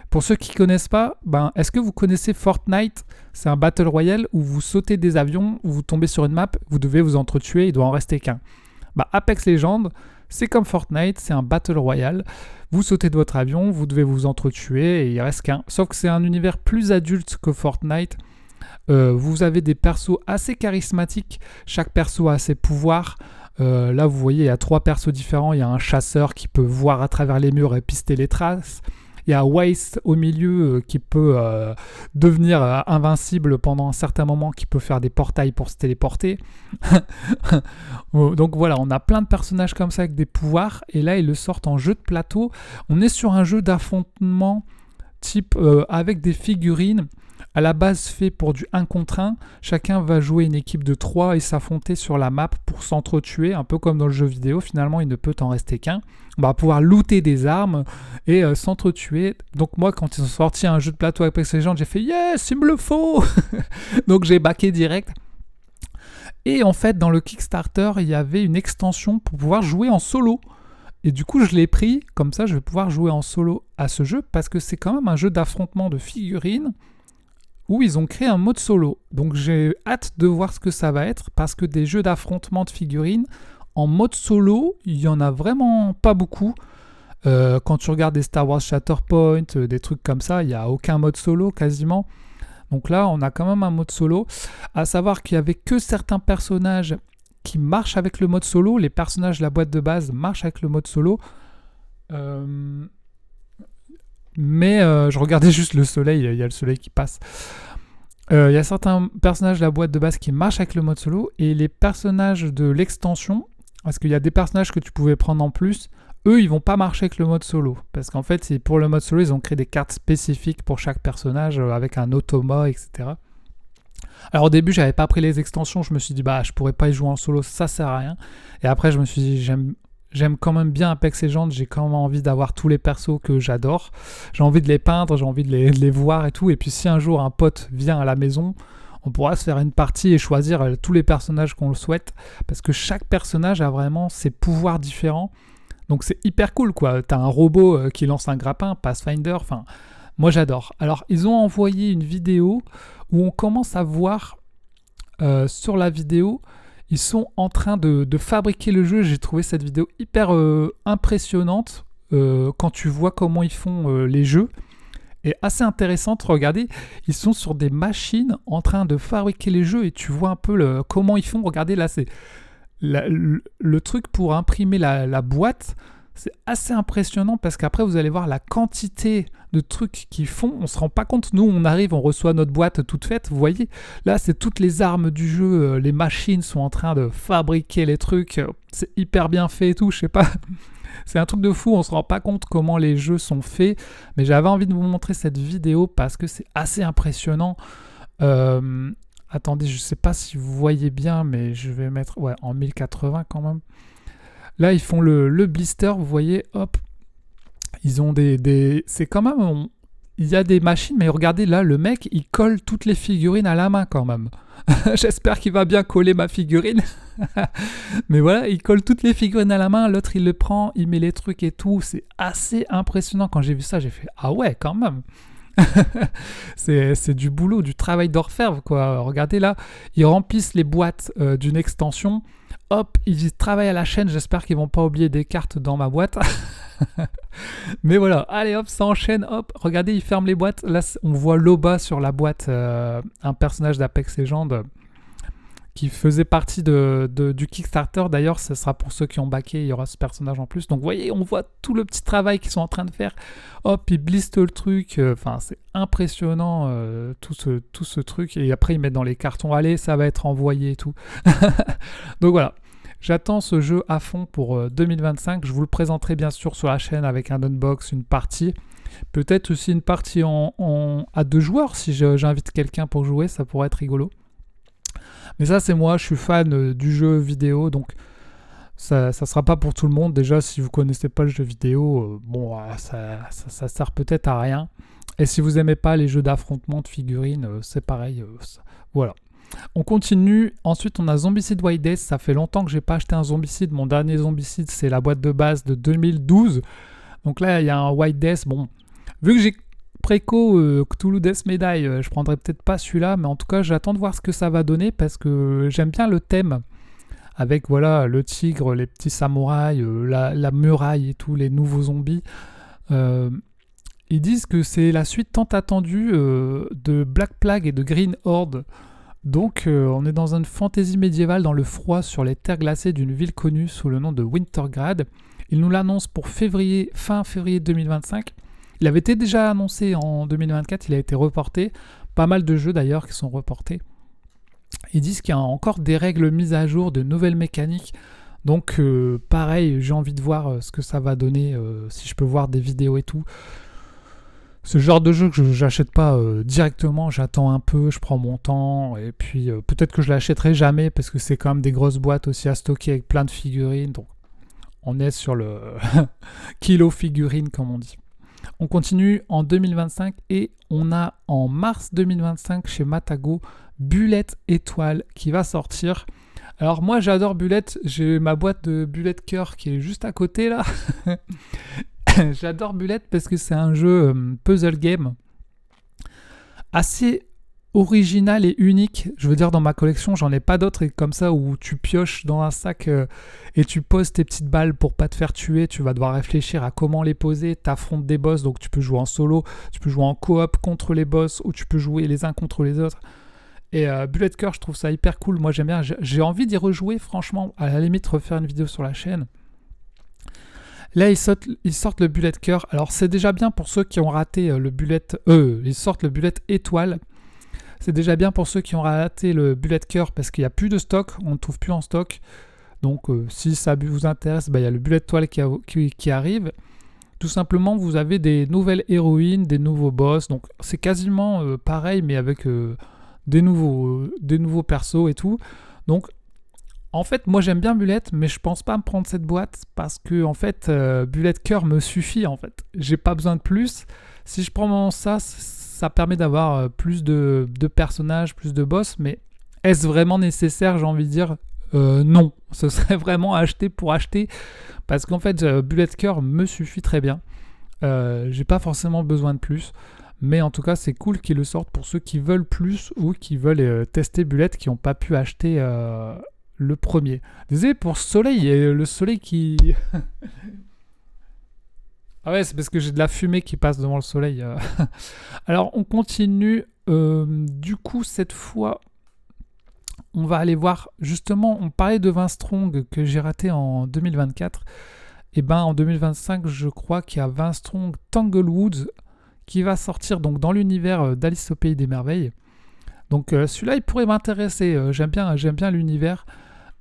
Pour ceux qui ne connaissent pas, est-ce que vous connaissez Fortnite? C'est un Battle Royale où vous sautez des avions, où vous tombez sur une map, vous devez vous entretuer, il doit en rester qu'un. Apex Legends, c'est comme Fortnite, c'est un Battle Royale. Vous sautez de votre avion, vous devez vous entretuer et il reste qu'un. Sauf que c'est un univers plus adulte que Fortnite. Vous avez des persos assez charismatiques, chaque perso a ses pouvoirs. Là, vous voyez, il y a 3 persos différents. Il y a un chasseur qui peut voir à travers les murs et pister les traces. Il y a Waste au milieu qui peut devenir invincible pendant un certain moment, qui peut faire des portails pour se téléporter. Donc voilà, on a plein de personnages comme ça avec des pouvoirs. Et là, ils le sortent en jeu de plateau. On est sur un jeu d'affrontement type avec des figurines. À la base fait pour du 1 contre 1, chacun va jouer une équipe de 3 et s'affronter sur la map pour s'entretuer, un peu comme dans le jeu vidéo, finalement il ne peut en rester qu'un. On va pouvoir looter des armes et s'entretuer. Donc moi quand ils ont sorti un jeu de plateau avec Apex Legends, j'ai fait « Yes, il me le faut !» Donc j'ai backé direct. Et en fait dans le Kickstarter, il y avait une extension pour pouvoir jouer en solo. Et du coup je l'ai pris, comme ça je vais pouvoir jouer en solo à ce jeu, parce que c'est quand même un jeu d'affrontement de figurines où ils ont créé un mode solo. Donc j'ai hâte de voir ce que ça va être, parce que des jeux d'affrontement de figurines, en mode solo, il n'y en a vraiment pas beaucoup. Quand tu regardes des Star Wars Shatterpoint, des trucs comme ça, il n'y a aucun mode solo quasiment. Donc là, on a quand même un mode solo. À savoir qu'il n'y avait que certains personnages qui marchent avec le mode solo. Les personnages de la boîte de base marchent avec le mode solo. Mais je regardais juste le soleil, il y a le soleil qui passe. Il y a certains personnages de la boîte de base qui marchent avec le mode solo, et les personnages de l'extension, parce qu'il y a des personnages que tu pouvais prendre en plus, eux ils vont pas marcher avec le mode solo, parce qu'en fait c'est pour le mode solo ils ont créé des cartes spécifiques pour chaque personnage avec un automa, etc. Alors au début j'avais pas pris les extensions, je me suis dit je pourrais pas y jouer en solo, ça sert à rien. Et après je me suis dit j'aime quand même bien Apex Legends, j'ai quand même envie d'avoir tous les persos que j'adore. J'ai envie de les peindre, j'ai envie de les voir et tout. Et puis si un jour un pote vient à la maison, on pourra se faire une partie et choisir tous les personnages qu'on le souhaite. Parce que chaque personnage a vraiment ses pouvoirs différents. Donc c'est hyper cool quoi. T'as un robot qui lance un grappin, Pathfinder, enfin moi j'adore. Alors ils ont envoyé une vidéo où on commence à voir sur la vidéo... Ils sont en train de fabriquer le jeu. J'ai trouvé cette vidéo hyper impressionnante quand tu vois comment ils font les jeux. Et assez intéressante, regardez, ils sont sur des machines en train de fabriquer les jeux et tu vois un peu comment ils font. Regardez là, c'est le truc pour imprimer la boîte. C'est assez impressionnant parce qu'après vous allez voir la quantité de trucs qu'ils font. On se rend pas compte. Nous on arrive, on reçoit notre boîte toute faite. Vous voyez, là c'est toutes les armes du jeu. Les machines sont en train de fabriquer les trucs. C'est hyper bien fait et tout. Je sais pas. C'est un truc de fou. On se rend pas compte comment les jeux sont faits. Mais j'avais envie de vous montrer cette vidéo parce que c'est assez impressionnant. Attendez, je sais pas si vous voyez bien, mais je vais mettre en 1080 quand même. Là, ils font le blister, vous voyez, hop. Ils ont c'est quand même... il y a des machines, mais regardez, là, le mec, il colle toutes les figurines à la main quand même. J'espère qu'il va bien coller ma figurine. Mais voilà, il colle toutes les figurines à la main, l'autre, il le prend, il met les trucs et tout. C'est assez impressionnant. Quand j'ai vu ça, j'ai fait « Ah ouais, quand même !» c'est du boulot, du travail d'orfèvre, quoi. Regardez là, ils remplissent les boîtes d'une extension. Hop, ils travaillent à la chaîne. J'espère qu'ils vont pas oublier des cartes dans ma boîte. Mais voilà, allez hop, ça enchaîne. Hop, regardez, ils ferment les boîtes. Là, on voit Loba sur la boîte, un personnage d'Apex Legends qui faisait partie du Kickstarter. D'ailleurs, ce sera pour ceux qui ont backé, il y aura ce personnage en plus. Donc, vous voyez, on voit tout le petit travail qu'ils sont en train de faire. Hop, ils blistent le truc. Enfin, c'est impressionnant, tout ce truc. Et après, ils mettent dans les cartons. Allez, ça va être envoyé et tout. Donc, voilà. J'attends ce jeu à fond pour 2025. Je vous le présenterai bien sûr sur la chaîne avec un unbox, une partie. Peut-être aussi une partie à 2 joueurs si j'invite quelqu'un pour jouer, ça pourrait être rigolo. Mais ça c'est moi, je suis fan du jeu vidéo, donc ça sera pas pour tout le monde. Déjà si vous connaissez pas le jeu vidéo, ça sert peut-être à rien. Et si vous aimez pas les jeux d'affrontement de figurines, c'est pareil. Voilà. On continue. Ensuite, on a Zombicide White Death. Ça fait longtemps que j'ai pas acheté un Zombicide. Mon dernier Zombicide, c'est la boîte de base de 2012. Donc là, il y a un White Death. Bon, vu que j'ai préco Cthulhu Death Medaille, je prendrai peut-être pas celui-là, mais en tout cas, j'attends de voir ce que ça va donner parce que j'aime bien le thème. Avec voilà le tigre, les petits samouraïs, la muraille et tout, les nouveaux zombies. Ils disent que c'est la suite tant attendue de Black Plague et de Green Horde. Donc on est dans une fantaisie médiévale dans le froid sur les terres glacées d'une ville connue sous le nom de Wintergrad. Il nous l'annonce pour fin février 2025. Il avait été déjà annoncé en 2024, il a été reporté. Pas mal de jeux d'ailleurs qui sont reportés. Ils disent qu'il y a encore des règles mises à jour, de nouvelles mécaniques. Donc pareil, j'ai envie de voir ce que ça va donner, si je peux voir des vidéos et tout. Ce genre de jeu que j'achète pas directement, j'attends un peu, je prends mon temps, et puis peut-être que je l'achèterai jamais parce que c'est quand même des grosses boîtes aussi à stocker avec plein de figurines, donc on est sur le kilo figurines comme on dit. On continue en 2025 et on a en mars 2025 chez Matago Bullet Étoile qui va sortir. Alors moi j'adore Bullet, j'ai ma boîte de Bullet Cœur qui est juste à côté là. J'adore Bullet parce que c'est un jeu puzzle game assez original et unique. Je veux dire, dans ma collection, j'en ai pas d'autres comme ça où tu pioches dans un sac et tu poses tes petites balles pour pas te faire tuer. Tu vas devoir réfléchir à comment les poser. T'affrontes des boss, donc tu peux jouer en solo, tu peux jouer en coop contre les boss ou tu peux jouer les uns contre les autres. Et Bullet Cœur, je trouve ça hyper cool. Moi, j'aime bien. J'ai envie d'y rejouer, franchement. À la limite, refaire une vidéo sur la chaîne. Là, ils sortent le Bullet Cœur. Alors, c'est déjà bien pour ceux qui ont raté le Bullet... ils sortent le Bullet Étoile. C'est déjà bien pour ceux qui ont raté le Bullet Cœur parce qu'il n'y a plus de stock. On ne trouve plus en stock. Donc, si ça vous intéresse, il y a le Bullet Étoile qui arrive. Tout simplement, vous avez des nouvelles héroïnes, des nouveaux boss. Donc, c'est quasiment pareil, mais avec des nouveaux persos et tout. Donc, en fait, moi j'aime bien Bullet, mais je pense pas me prendre cette boîte parce que en fait, Bullet Cœur me suffit en fait. J'ai pas besoin de plus. Si je prends ça permet d'avoir plus de personnages, plus de boss, mais est-ce vraiment nécessaire? J'ai envie de dire non. Ce serait vraiment acheter pour acheter parce qu'en fait, Bullet Cœur me suffit très bien. J'ai pas forcément besoin de plus. Mais en tout cas, c'est cool qu'ils le sortent pour ceux qui veulent plus ou qui veulent tester Bullet, qui n'ont pas pu acheter le premier. Désolé pour ce soleil, le soleil qui... Ah ouais, c'est parce que j'ai de la fumée qui passe devant le soleil. Alors, on continue. Du coup, cette fois, on va aller voir... Justement, on parlait de Vince Strong que j'ai raté en 2024. Et ben, en 2025, je crois qu'il y a Vince Strong Tanglewoods qui va sortir donc dans l'univers d'Alice au Pays des Merveilles. Donc celui-là, il pourrait m'intéresser. J'aime bien l'univers.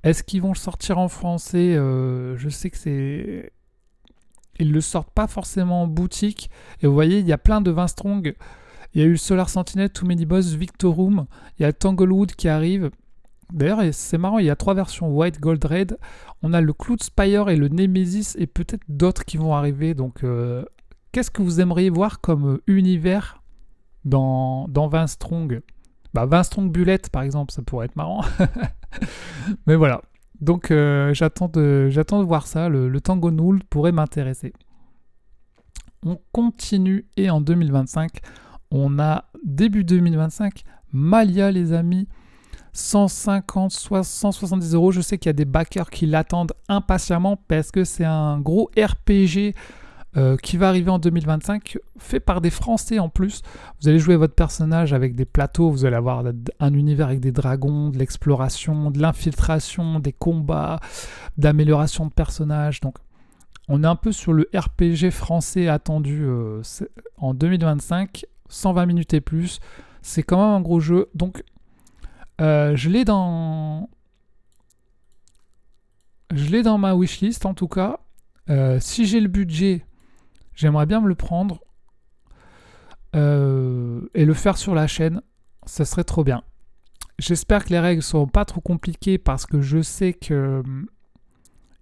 Est-ce qu'ils vont le sortir en français? Je sais que c'est... Ils le sortent pas forcément en boutique. Et vous voyez, il y a plein de Vince Strong. Il y a eu Solar Sentinel, Too Many Boss, Victorum. Il y a Tanglewood qui arrive. D'ailleurs, c'est marrant, il y a 3 versions White, Gold, Red. On a le Cloud Spire et le Nemesis et peut-être d'autres qui vont arriver. Donc, qu'est-ce que vous aimeriez voir comme univers dans Vince Strong? Vince Strong Bullet, par exemple, ça pourrait être marrant. Mais voilà. Donc, j'attends de voir ça. Le Tango Null pourrait m'intéresser. On continue et en 2025, on a début 2025, Malia, les amis. 150, 170 €. Je sais qu'il y a des backers qui l'attendent impatiemment parce que c'est un gros RPG qui va arriver en 2025, fait par des Français en plus. Vous allez jouer votre personnage avec des plateaux, vous allez avoir un univers avec des dragons, de l'exploration, de l'infiltration, des combats, d'amélioration de personnages. Donc, on est un peu sur le RPG français attendu en 2025, 120 minutes et plus. C'est quand même un gros jeu. Donc, je l'ai dans... je l'ai dans ma wishlist en tout cas. Si j'ai le budget, j'aimerais bien me le prendre et le faire sur la chaîne. Ça serait trop bien. J'espère que les règles ne seront pas trop compliquées parce que je sais que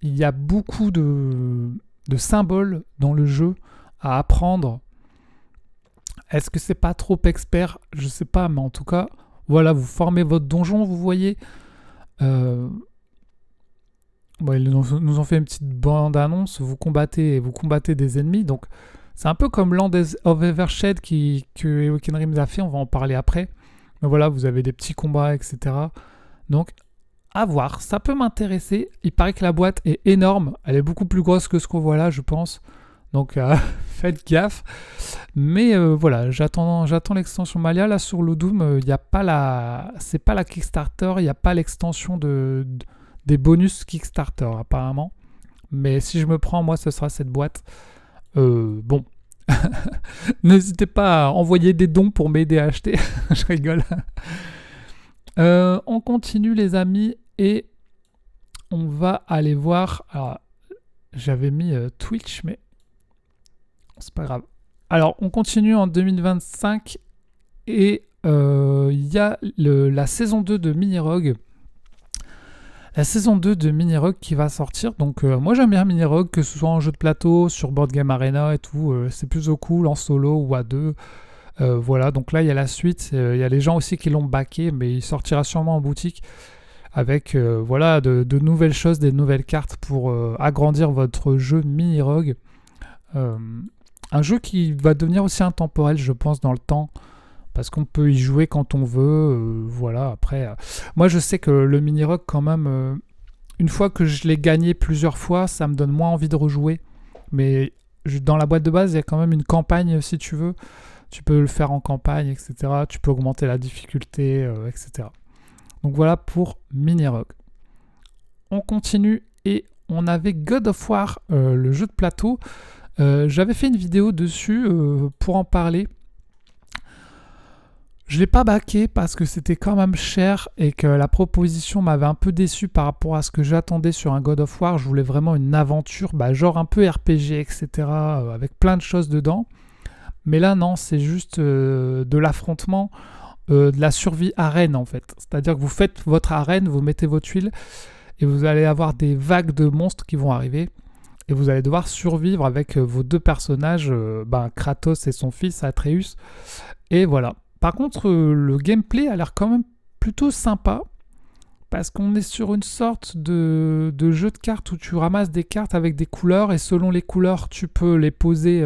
il y a beaucoup de symboles dans le jeu à apprendre. Est-ce que c'est pas trop expert? Je sais pas, mais en tout cas, voilà, vous formez votre donjon, vous voyez. Ils nous ont fait une petite bande-annonce. Vous combattez des ennemis. Donc, c'est un peu comme Land of Evershed que Awaken Realms a fait. On va en parler après. Mais voilà, vous avez des petits combats, etc. Donc, à voir. Ça peut m'intéresser. Il paraît que la boîte est énorme. Elle est beaucoup plus grosse que ce qu'on voit là, je pense. Donc, faites gaffe. Mais voilà, j'attends l'extension Malia. Là, sur le Doom, il n'y a pas c'est pas la Kickstarter. Il n'y a pas l'extension des bonus Kickstarter, apparemment. Mais si je me prends, moi, ce sera cette boîte. Bon. N'hésitez pas à envoyer des dons pour m'aider à acheter. Je rigole. On continue, les amis. Et on va aller voir... Alors, j'avais mis Twitch, mais... c'est pas grave. Alors, on continue en 2025 et il y a la saison 2 de Mini-Rogue. La saison 2 de Mini-Rogue qui va sortir. Donc, moi, j'aime bien Mini-Rogue, que ce soit en jeu de plateau, sur Board Game Arena et tout. C'est plutôt cool en solo ou à deux. Voilà, donc là, il y a la suite. Il y a les gens aussi qui l'ont backé, mais il sortira sûrement en boutique avec voilà, de nouvelles choses, des nouvelles cartes pour agrandir votre jeu Mini-Rogue. Un jeu qui va devenir aussi intemporel, je pense, dans le temps, parce qu'on peut y jouer quand on veut. Voilà, après, moi je sais que le Mini-Rogue, quand même, une fois que je l'ai gagné plusieurs fois, ça me donne moins envie de rejouer. Mais dans la boîte de base, il y a quand même une campagne, si tu veux. Tu peux le faire en campagne, etc. Tu peux augmenter la difficulté, etc. Donc voilà pour Mini-Rogue. On continue et on avait God of War, le jeu de plateau. J'avais fait une vidéo dessus pour en parler. Je ne l'ai pas backé parce que c'était quand même cher et que la proposition m'avait un peu déçu par rapport à ce que j'attendais sur un God of War. Je voulais vraiment une aventure, genre un peu RPG, etc. Avec plein de choses dedans. Mais là, non, c'est juste de l'affrontement, de la survie arène en fait. C'est-à-dire que vous faites votre arène, vous mettez vos tuiles et vous allez avoir des vagues de monstres qui vont arriver. Et vous allez devoir survivre avec vos deux personnages, Kratos et son fils Atreus. Et voilà. Par contre, le gameplay a l'air quand même plutôt sympa. Parce qu'on est sur une sorte de jeu de cartes où tu ramasses des cartes avec des couleurs. Et selon les couleurs, tu peux les poser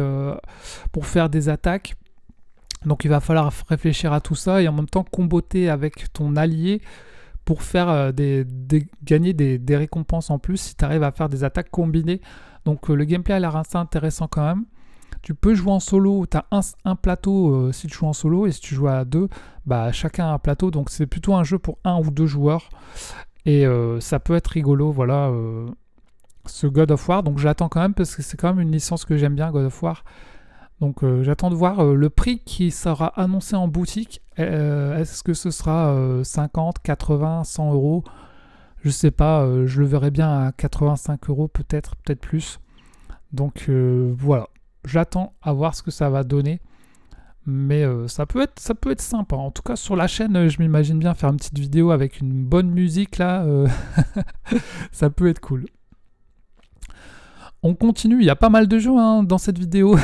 pour faire des attaques. Donc il va falloir réfléchir à tout ça. Et en même temps, comboter avec ton allié pour faire gagner des récompenses en plus si tu arrives à faire des attaques combinées. Donc le gameplay a l'air assez intéressant quand même. Tu peux jouer en solo, tu as un plateau si tu joues en solo, et si tu joues à deux, chacun a un plateau. Donc c'est plutôt un jeu pour un ou deux joueurs. Et ça peut être rigolo, voilà, ce God of War. Donc j'attends quand même, parce que c'est quand même une licence que j'aime bien, God of War. Donc j'attends de voir le prix qui sera annoncé en boutique. Est-ce que ce sera 50, 80, 100 euros? Je sais pas, je le verrai bien à 85 euros peut-être plus. Donc voilà, j'attends à voir ce que ça va donner. Mais ça peut être sympa. En tout cas, sur la chaîne, je m'imagine bien faire une petite vidéo avec une bonne musique là. Ça peut être cool. On continue, il y a pas mal de jeux dans cette vidéo.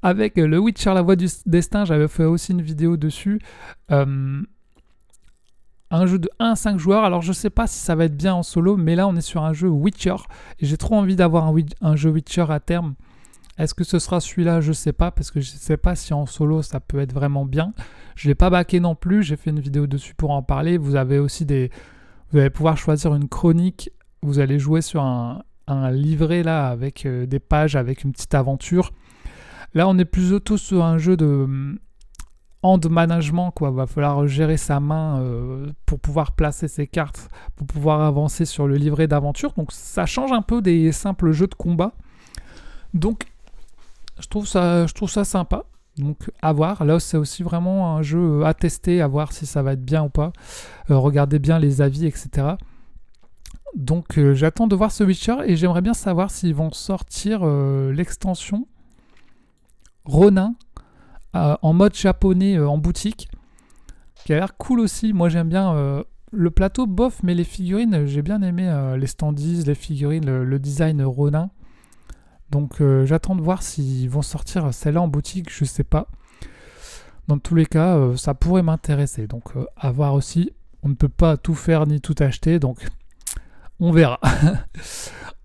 Avec le Witcher, la voix du destin, j'avais fait aussi une vidéo dessus. Un jeu de 1 à 5 joueurs. Alors je sais pas si ça va être bien en solo, mais là on est sur un jeu Witcher. Et j'ai trop envie d'avoir un jeu Witcher à terme. Est-ce que ce sera celui-là? Je sais pas, parce que je sais pas si en solo ça peut être vraiment bien. Je l'ai pas backé non plus, j'ai fait une vidéo dessus pour en parler. Vous avez aussi vous allez pouvoir choisir une chronique. Vous allez jouer sur un livret là avec des pages, avec une petite aventure. Là on est plutôt sur un jeu de hand management, quoi. Va falloir gérer sa main pour pouvoir placer ses cartes, pour pouvoir avancer sur le livret d'aventure. Donc ça change un peu des simples jeux de combat. Donc je trouve ça sympa. Donc à voir. Là c'est aussi vraiment un jeu à tester, à voir si ça va être bien ou pas. Regardez bien les avis, etc. Donc j'attends de voir ce Witcher et j'aimerais bien savoir s'ils vont sortir l'extension Ronin en mode japonais en boutique, qui a l'air cool aussi. Moi j'aime bien le plateau bof, mais les figurines, j'ai bien aimé les standees, les figurines, le design Ronin. Donc j'attends de voir s'ils vont sortir celle-là en boutique, je sais pas. Dans tous les cas, ça pourrait m'intéresser. Donc à voir aussi. On ne peut pas tout faire ni tout acheter, donc on verra.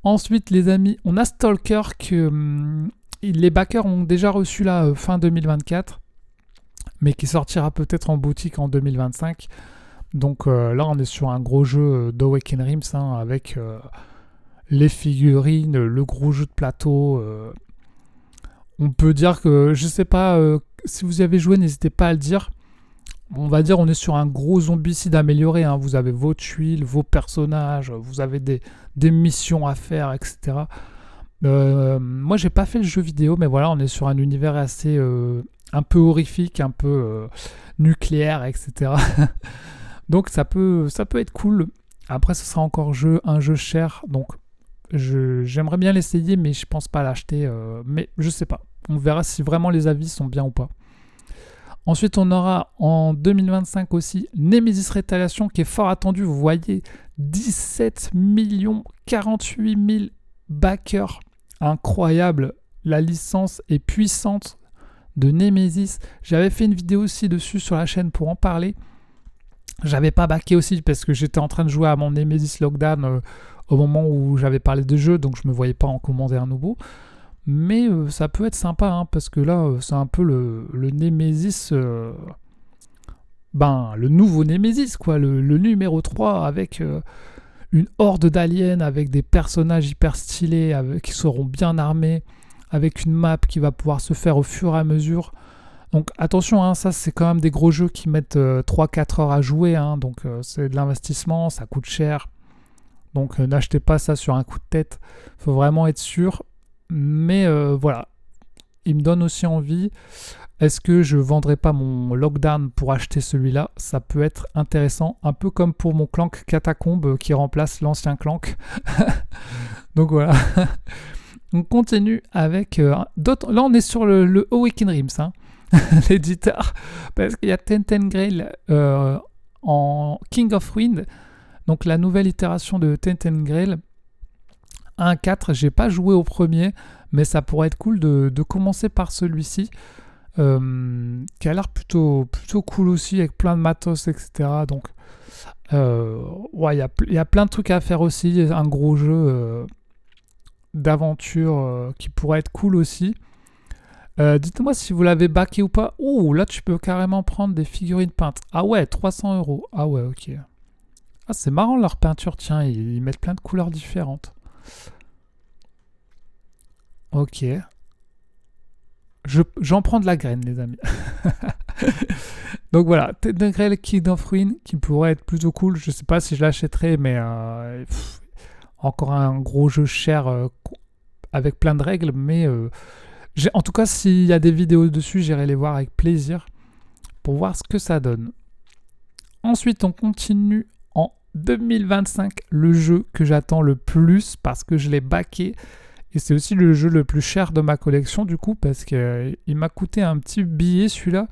Ensuite, les amis, on a Stalker que les backers ont déjà reçu là fin 2024, mais qui sortira peut-être en boutique en 2025. Donc là, on est sur un gros jeu d'Awaken Realms avec les figurines, le gros jeu de plateau. On peut dire que, je sais pas, si vous y avez joué, n'hésitez pas à le dire. On va dire on est sur un gros zombicide amélioré. Vous avez vos tuiles, vos personnages, vous avez des missions à faire, etc. Moi, j'ai pas fait le jeu vidéo, mais voilà, on est sur un univers assez un peu horrifique, un peu nucléaire, etc. Donc ça peut être cool. Après, ce sera encore un jeu cher, donc j'aimerais bien l'essayer, mais je pense pas l'acheter. Mais je sais pas. On verra si vraiment les avis sont bien ou pas. Ensuite, on aura en 2025 aussi Nemesis Retaliation qui est fort attendu. Vous voyez, 17 48 000 backers. Incroyable. La licence est puissante de Nemesis. J'avais fait une vidéo aussi dessus sur la chaîne pour en parler. J'avais pas backé aussi parce que j'étais en train de jouer à mon Nemesis Lockdown au moment où j'avais parlé de jeu, donc je me voyais pas en commander un nouveau. Mais ça peut être sympa, parce que là, c'est un peu le Nemesis, le nouveau Nemesis, quoi, le numéro 3, avec une horde d'aliens, avec des personnages hyper stylés, qui seront bien armés, avec une map qui va pouvoir se faire au fur et à mesure. Donc attention, ça c'est quand même des gros jeux qui mettent 3-4 heures à jouer, donc c'est de l'investissement, ça coûte cher. Donc n'achetez pas ça sur un coup de tête, il faut vraiment être sûr. Mais voilà, il me donne aussi envie. Est-ce que je vendrai pas mon Lockdown pour acheter celui-là? Ça peut être intéressant, un peu comme pour mon Clank Catacombe qui remplace l'ancien Clank. Donc voilà. On continue avec d'autres. Là, on est sur le Awaken Realms, l'éditeur, parce qu'il y a Ten Grail en King of Wind, donc la nouvelle itération de Ten Grail. 1.4, j'ai pas joué au premier, mais ça pourrait être cool de commencer par celui-ci, qui a l'air plutôt cool aussi, avec plein de matos, etc. Donc, il y a plein de trucs à faire aussi, un gros jeu d'aventure qui pourrait être cool aussi. Dites-moi si vous l'avez backé ou pas. Oh, là tu peux carrément prendre des figurines peintes. Ah ouais, 300 €. Ah ouais, ok. Ah, c'est marrant leur peinture, tiens, ils mettent plein de couleurs différentes. Ok. J'en prends de la graine, les amis. Donc voilà, Ten Grail King of Wind qui pourrait être plutôt cool. Je sais pas si je l'achèterai, mais encore un gros jeu cher avec plein de règles. Mais en tout cas, s'il y a des vidéos dessus, j'irai les voir avec plaisir pour voir ce que ça donne. Ensuite, on continue en 2025, le jeu que j'attends le plus parce que je l'ai backé. Et c'est aussi le jeu le plus cher de ma collection du coup, parce qu'il m'a coûté un petit billet celui-là.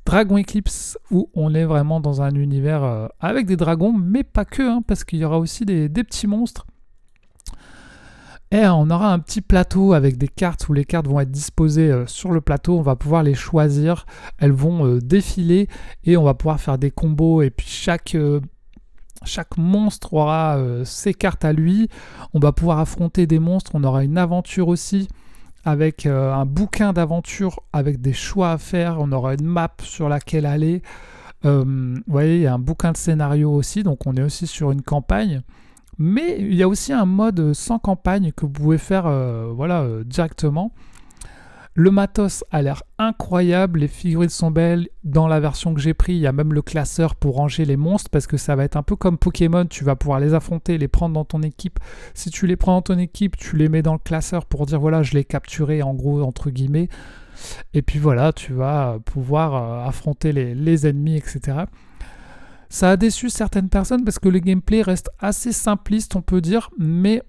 Dragon Eclipse, où on est vraiment dans un univers avec des dragons, mais pas que, parce qu'il y aura aussi des petits monstres. Et on aura un petit plateau avec des cartes où les cartes vont être disposées sur le plateau. On va pouvoir les choisir, elles vont défiler et on va pouvoir faire des combos. Et puis chaque monstre aura ses cartes à lui. On va pouvoir affronter des monstres. On aura une aventure aussi avec un bouquin d'aventure avec des choix à faire. On aura une map sur laquelle aller. Vous voyez, il y a un bouquin de scénario aussi. Donc on est aussi sur une campagne. Mais il y a aussi un mode sans campagne que vous pouvez faire directement. Le matos a l'air incroyable, les figurines sont belles. Dans la version que j'ai pris, il y a même le classeur pour ranger les monstres parce que ça va être un peu comme Pokémon, tu vas pouvoir les affronter, les prendre dans ton équipe. Si tu les prends dans ton équipe, tu les mets dans le classeur pour dire voilà, je l'ai capturé en gros, entre guillemets. Et puis voilà, tu vas pouvoir affronter les ennemis, etc. Ça a déçu certaines personnes parce que le gameplay reste assez simpliste, on peut dire, mais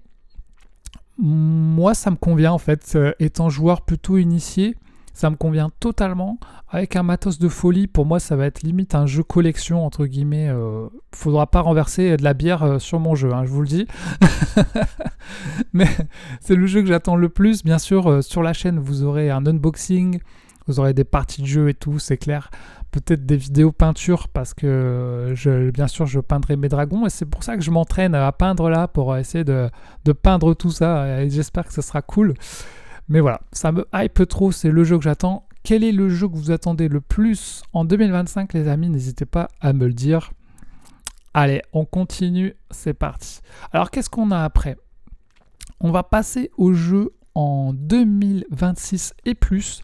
moi, ça me convient en fait. Étant joueur plutôt initié, ça me convient totalement. Avec un matos de folie, pour moi, ça va être limite un jeu collection, entre guillemets. Faudra pas renverser de la bière sur mon jeu, hein, je vous le dis. Mais c'est le jeu que j'attends le plus. Bien sûr, sur la chaîne, vous aurez un unboxing, vous aurez des parties de jeu et tout, c'est clair. Peut-être des vidéos peinture parce que bien sûr je peindrai mes dragons et c'est pour ça que je m'entraîne à peindre là pour essayer de peindre tout ça et j'espère que ça sera cool. Mais voilà, ça me hype trop, c'est le jeu que j'attends. Quel est le jeu que vous attendez le plus en 2025 les amis? N'hésitez pas à me le dire. Allez, on continue, c'est parti. Alors qu'est-ce qu'on a après? On va passer au jeu en 2026 et plus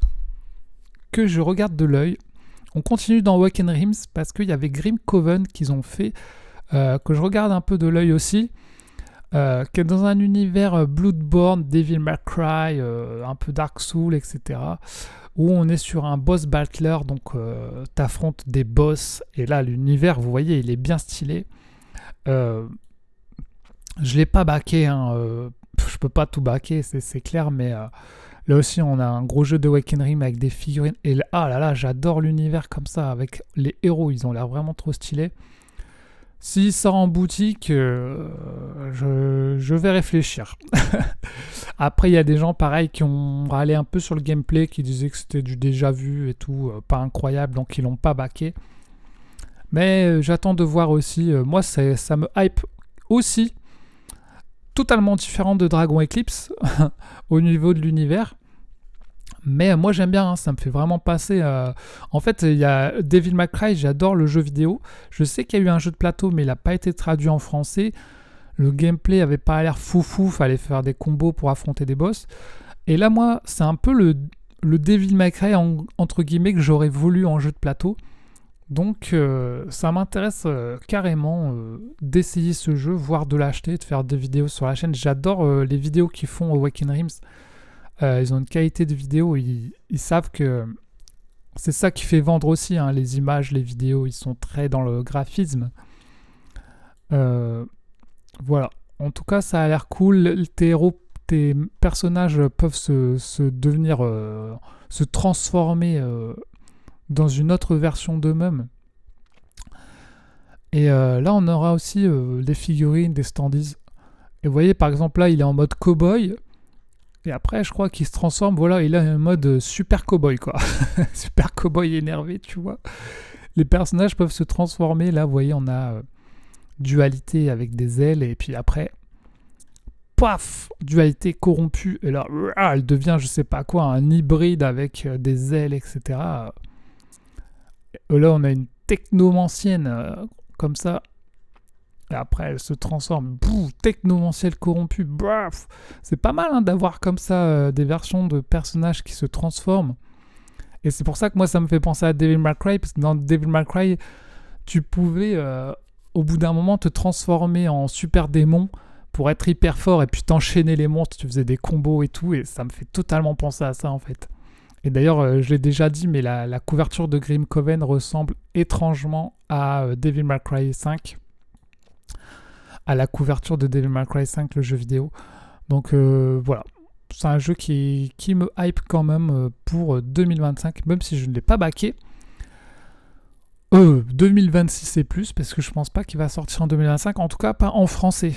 que je regarde de l'œil. On continue dans Awakened Realms parce qu'il y avait Grim Coven qu'ils ont fait, que je regarde un peu de l'œil aussi, qui est dans un univers Bloodborne, Devil May Cry, un peu Dark Souls, etc. Où on est sur un boss battler, donc t'affrontes des boss, et là l'univers, vous voyez, il est bien stylé. Je l'ai pas backé, hein, je peux pas tout backer, c'est clair, mais... Là aussi, on a un gros jeu de Awakened Realms avec des figurines. Et là, ah là là, j'adore l'univers comme ça, avec les héros. Ils ont l'air vraiment trop stylés. S'il sort en boutique, je vais réfléchir. Après, il y a des gens, pareil, qui ont râlé un peu sur le gameplay, qui disaient que c'était du déjà vu et tout, pas incroyable, donc ils l'ont pas backé. Mais j'attends de voir aussi. Moi, ça me hype aussi. Totalement différent de Dragon Eclipse au niveau de l'univers. Mais moi j'aime bien, hein, ça me fait vraiment passer... En fait, il y a Devil May Cry, j'adore le jeu vidéo. Je sais qu'il y a eu un jeu de plateau, mais il n'a pas été traduit en français. Le gameplay avait pas l'air foufou, fallait faire des combos pour affronter des boss. Et là, moi, c'est un peu le Devil May Cry, entre guillemets, que j'aurais voulu en jeu de plateau. Donc ça m'intéresse carrément d'essayer ce jeu, voire de l'acheter, de faire des vidéos sur la chaîne. J'adore les vidéos qu'ils font au Awakened Realms. Ils ont une qualité de vidéo, ils savent que c'est ça qui fait vendre aussi, hein, les images, les vidéos, ils sont très dans le graphisme. Voilà, en tout cas ça a l'air cool, tes personnages peuvent se devenir, se transformer dans une autre version d'eux-mêmes. Et là on aura aussi des figurines, des standees. Et vous voyez par exemple là il est en mode cowboy. Et après, je crois qu'il se transforme, voilà, il a un mode super cowboy, quoi. Super cowboy énervé, tu vois. Les personnages peuvent se transformer. Là, vous voyez, on a dualité avec des ailes. Et puis après, paf, dualité corrompue. Et là, elle devient, je sais pas quoi, un hybride avec des ailes, etc. Et là, on a une technomancienne comme ça. Et après, elle se transforme. Technomanciel corrompu. Bref. C'est pas mal hein, d'avoir comme ça des versions de personnages qui se transforment. Et c'est pour ça que moi, ça me fait penser à Devil May Cry. Parce que dans Devil May Cry, tu pouvais, au bout d'un moment, te transformer en super démon pour être hyper fort. Et puis t'enchaîner les monstres. Tu faisais des combos et tout. Et ça me fait totalement penser à ça, en fait. Et d'ailleurs, je l'ai déjà dit, mais la couverture de Grim Coven ressemble étrangement à Devil May Cry 5. À la couverture de Devil May Cry 5, le jeu vidéo. Donc voilà, c'est un jeu qui me hype quand même pour 2025, même si je ne l'ai pas backé. 2026 et plus, parce que je pense pas qu'il va sortir en 2025, en tout cas pas en français.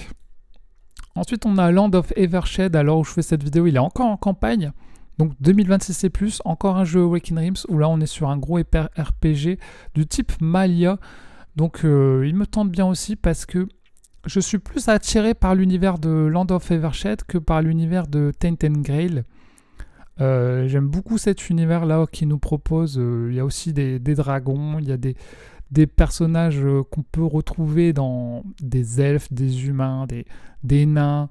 Ensuite, on a Land of Evershed, à l'heure où je fais cette vidéo, il est encore en campagne. Donc 2026 et plus, encore un jeu Awakened Realms, où là on est sur un gros RPG du type Malia. Donc il me tente bien aussi parce que je suis plus attiré par l'univers de Land of Evershed que par l'univers de Tainted Grail. J'aime beaucoup cet univers-là qui nous propose. Il y a aussi des dragons, il y a des personnages qu'on peut retrouver dans des elfes, des humains, des nains.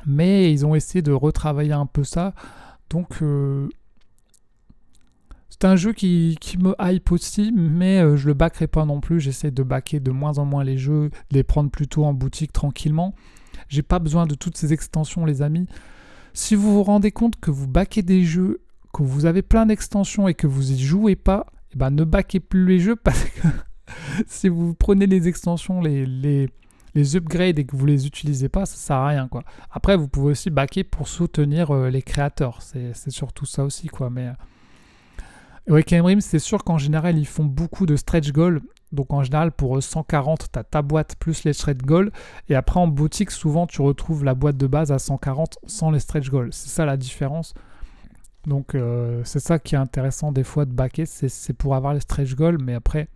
Mais ils ont essayé de retravailler un peu ça. Donc c'est un jeu qui me hype aussi, mais je le backerai pas non plus. J'essaie de backer de moins en moins les jeux, de les prendre plutôt en boutique tranquillement. J'ai pas besoin de toutes ces extensions, les amis. Si vous vous rendez compte que vous backez des jeux, que vous avez plein d'extensions et que vous y jouez pas, eh ben ne backez plus les jeux parce que Si vous prenez les extensions, les upgrades et que vous les utilisez pas, ça sert à rien, quoi. Après, vous pouvez aussi backer pour soutenir les créateurs. C'est surtout ça aussi, quoi. Mais Awakening Dreams, c'est sûr qu'en général, ils font beaucoup de stretch goals. Donc en général, pour 140, tu as ta boîte plus les stretch goals. Et après, en boutique, souvent, tu retrouves la boîte de base à 140 sans les stretch goals. C'est ça la différence. Donc c'est ça qui est intéressant des fois de backer, c'est pour avoir les stretch goals. Mais après,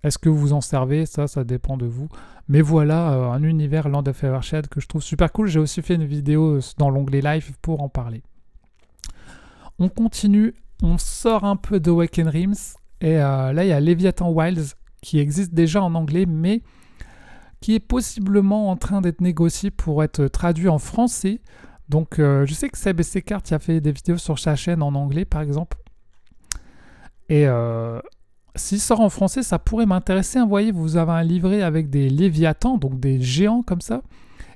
est-ce que vous en servez? Ça dépend de vous. Mais voilà, un univers Land of Evershed que je trouve super cool. J'ai aussi fait une vidéo dans l'onglet live pour en parler. On continue, on sort un peu d'Awakening Dreams. Et là, il y a Leviathan Wilds qui existe déjà en anglais, mais qui est possiblement en train d'être négocié pour être traduit en français. Donc, je sais que Seb et Secart a fait des vidéos sur sa chaîne en anglais, par exemple. Et s'il sort en français, ça pourrait m'intéresser. Vous voyez, vous avez un livret avec des Léviathans, donc des géants comme ça,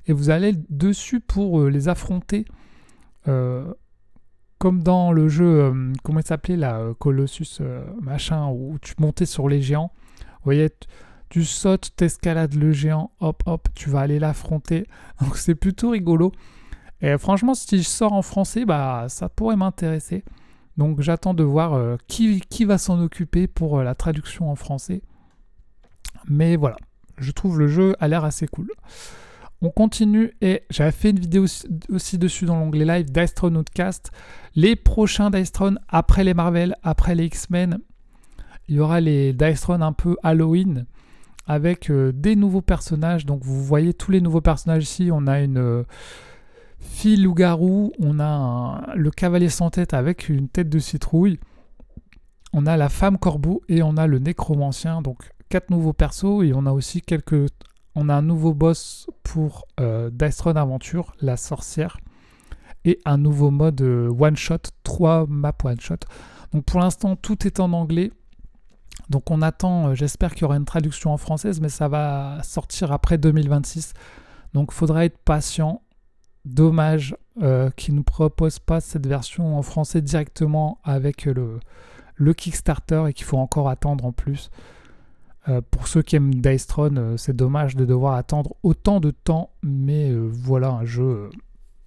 et vous allez dessus pour les affronter. Comme dans le jeu, comment il s'appelait là, Colossus, machin, où tu montais sur les géants. Vous voyez, tu sautes, t'escalades le géant, hop, hop, tu vas aller l'affronter. Donc c'est plutôt rigolo. Et franchement, si je sors en français, bah, ça pourrait m'intéresser. Donc j'attends de voir qui va s'en occuper pour la traduction en français. Mais voilà, je trouve le jeu a l'air assez cool. On continue et j'avais fait une vidéo aussi dessus dans l'onglet live d'Ice-Throne Outcast. Les prochains Dice-Throne après les Marvel, après les X-Men, il y aura les Dice-Throne un peu Halloween avec des nouveaux personnages. Donc vous voyez tous les nouveaux personnages ici. On a une fille loup-garou, on a le cavalier sans tête avec une tête de citrouille, on a la femme corbeau et on a le nécromancien. Donc 4 nouveaux persos et on a aussi on a un nouveau boss pour Dice-Throne Aventure, la sorcière, et un nouveau mode one-shot, 3 maps one-shot. Donc pour l'instant, tout est en anglais. Donc on attend, j'espère qu'il y aura une traduction en française, mais ça va sortir après 2026. Donc il faudra être patient. Dommage qu'ils ne nous proposent pas cette version en français directement avec le Kickstarter et qu'il faut encore attendre en plus. Pour ceux qui aiment Dice-Throne, c'est dommage de devoir attendre autant de temps, mais voilà un jeu.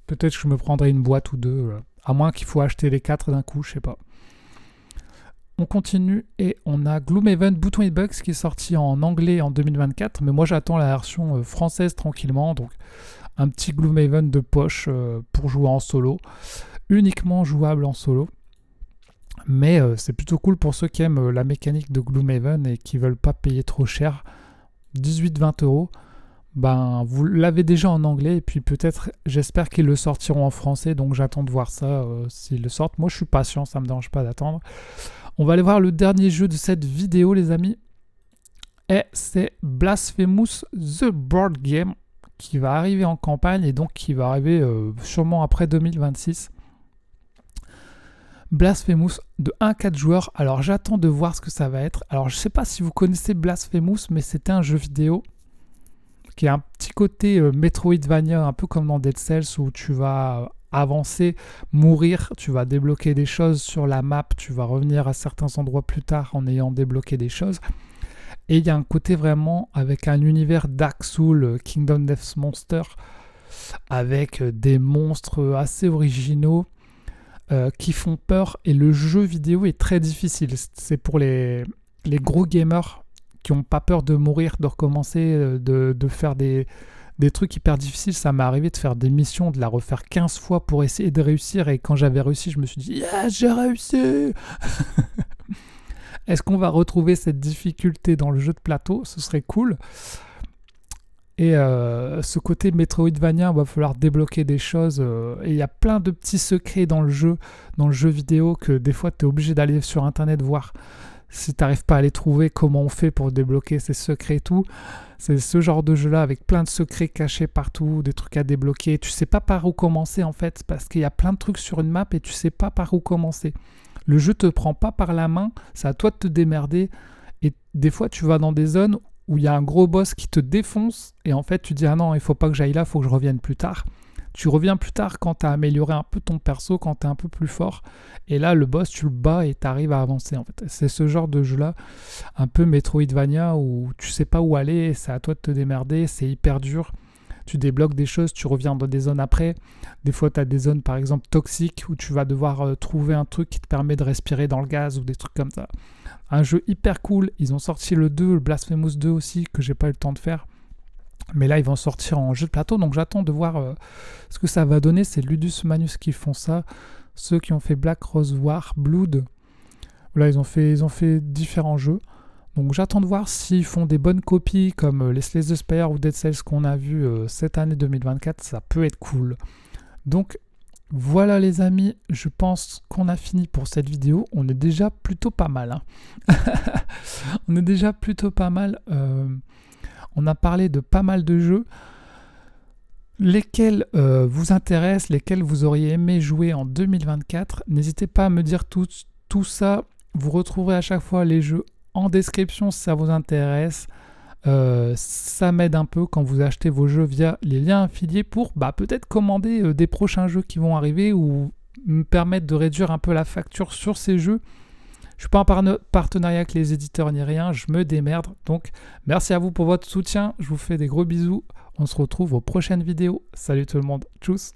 Peut-être que je me prendrai une boîte ou deux, à moins qu'il faut acheter les 4 d'un coup, je sais pas. On continue et on a Gloomhaven Between Bugs qui est sorti en anglais en 2024, mais moi j'attends la version française tranquillement, donc un petit Gloomhaven de poche pour jouer en solo, uniquement jouable en solo. Mais c'est plutôt cool pour ceux qui aiment la mécanique de Gloomhaven et qui veulent pas payer trop cher, 18-20 €. Ben, vous l'avez déjà en anglais et puis peut-être, j'espère qu'ils le sortiront en français, donc j'attends de voir ça s'ils le sortent. Moi je suis patient, ça me dérange pas d'attendre. On va aller voir le dernier jeu de cette vidéo les amis, et c'est Blasphemous The Board Game qui va arriver en campagne et donc qui va arriver sûrement après 2026. Blasphemous de 1-4 joueurs. Alors j'attends de voir ce que ça va être. Alors je sais pas si vous connaissez Blasphemous, mais c'était un jeu vidéo qui a un petit côté Metroidvania, un peu comme dans Dead Cells où tu vas avancer, mourir, tu vas débloquer des choses sur la map, tu vas revenir à certains endroits plus tard en ayant débloqué des choses. Et il y a un côté vraiment avec un univers Dark Souls, Kingdom Death Monster, avec des monstres assez originaux qui font peur. Et le jeu vidéo est très difficile. C'est pour les gros gamers qui n'ont pas peur de mourir, de recommencer, de faire des trucs hyper difficiles. Ça m'est arrivé de faire des missions, de la refaire 15 fois pour essayer de réussir. Et quand j'avais réussi, je me suis dit « Yes, j'ai réussi !» Est-ce qu'on va retrouver cette difficulté dans le jeu de plateau? Ce serait cool. Et ce côté Metroidvania, il va falloir débloquer des choses. Et il y a plein de petits secrets dans le jeu vidéo, que des fois, tu es obligé d'aller sur Internet voir si tu n'arrives pas à les trouver, comment on fait pour débloquer ces secrets et tout. C'est ce genre de jeu-là avec plein de secrets cachés partout, des trucs à débloquer. Tu sais pas par où commencer en fait, parce qu'il y a plein de trucs sur une map et tu sais pas par où commencer. Le jeu te prend pas par la main, c'est à toi de te démerder. Et des fois, tu vas dans des zones où il y a un gros boss qui te défonce et en fait, tu dis « Ah non, il faut pas que j'aille là, il faut que je revienne plus tard ». Tu reviens plus tard quand tu as amélioré un peu ton perso, quand tu es un peu plus fort. Et là, le boss, tu le bats et tu arrives à avancer. En fait. C'est ce genre de jeu-là, un peu Metroidvania, où tu sais pas où aller, c'est à toi de te démerder, c'est hyper dur. Tu débloques des choses, tu reviens dans des zones après. Des fois, tu as des zones, par exemple, toxiques, où tu vas devoir trouver un truc qui te permet de respirer dans le gaz ou des trucs comme ça. Un jeu hyper cool. Ils ont sorti le 2, le Blasphemous 2 aussi, que j'ai pas eu le temps de faire. Mais là, ils vont sortir en jeu de plateau, donc j'attends de voir ce que ça va donner. C'est Ludus Manus qui font ça. Ceux qui ont fait Black Rose War, Blood. Là, ils ont fait différents jeux. Donc j'attends de voir s'ils font des bonnes copies comme les Slay the Spire ou Dead Cells qu'on a vu cette année 2024, ça peut être cool. Donc voilà les amis, je pense qu'on a fini pour cette vidéo. On est déjà plutôt pas mal. Hein. On est déjà plutôt pas mal. On a parlé de pas mal de jeux. Lesquels vous intéressent, lesquels vous auriez aimé jouer en 2024. N'hésitez pas à me dire tout ça. Vous retrouverez à chaque fois les jeux en description si ça vous intéresse. Ça m'aide un peu quand vous achetez vos jeux via les liens affiliés pour peut-être commander des prochains jeux qui vont arriver ou me permettre de réduire un peu la facture sur ces jeux. Je ne suis pas en partenariat avec les éditeurs ni rien, je me démerde. Donc merci à vous pour votre soutien, je vous fais des gros bisous. On se retrouve aux prochaines vidéos. Salut tout le monde, tchuss.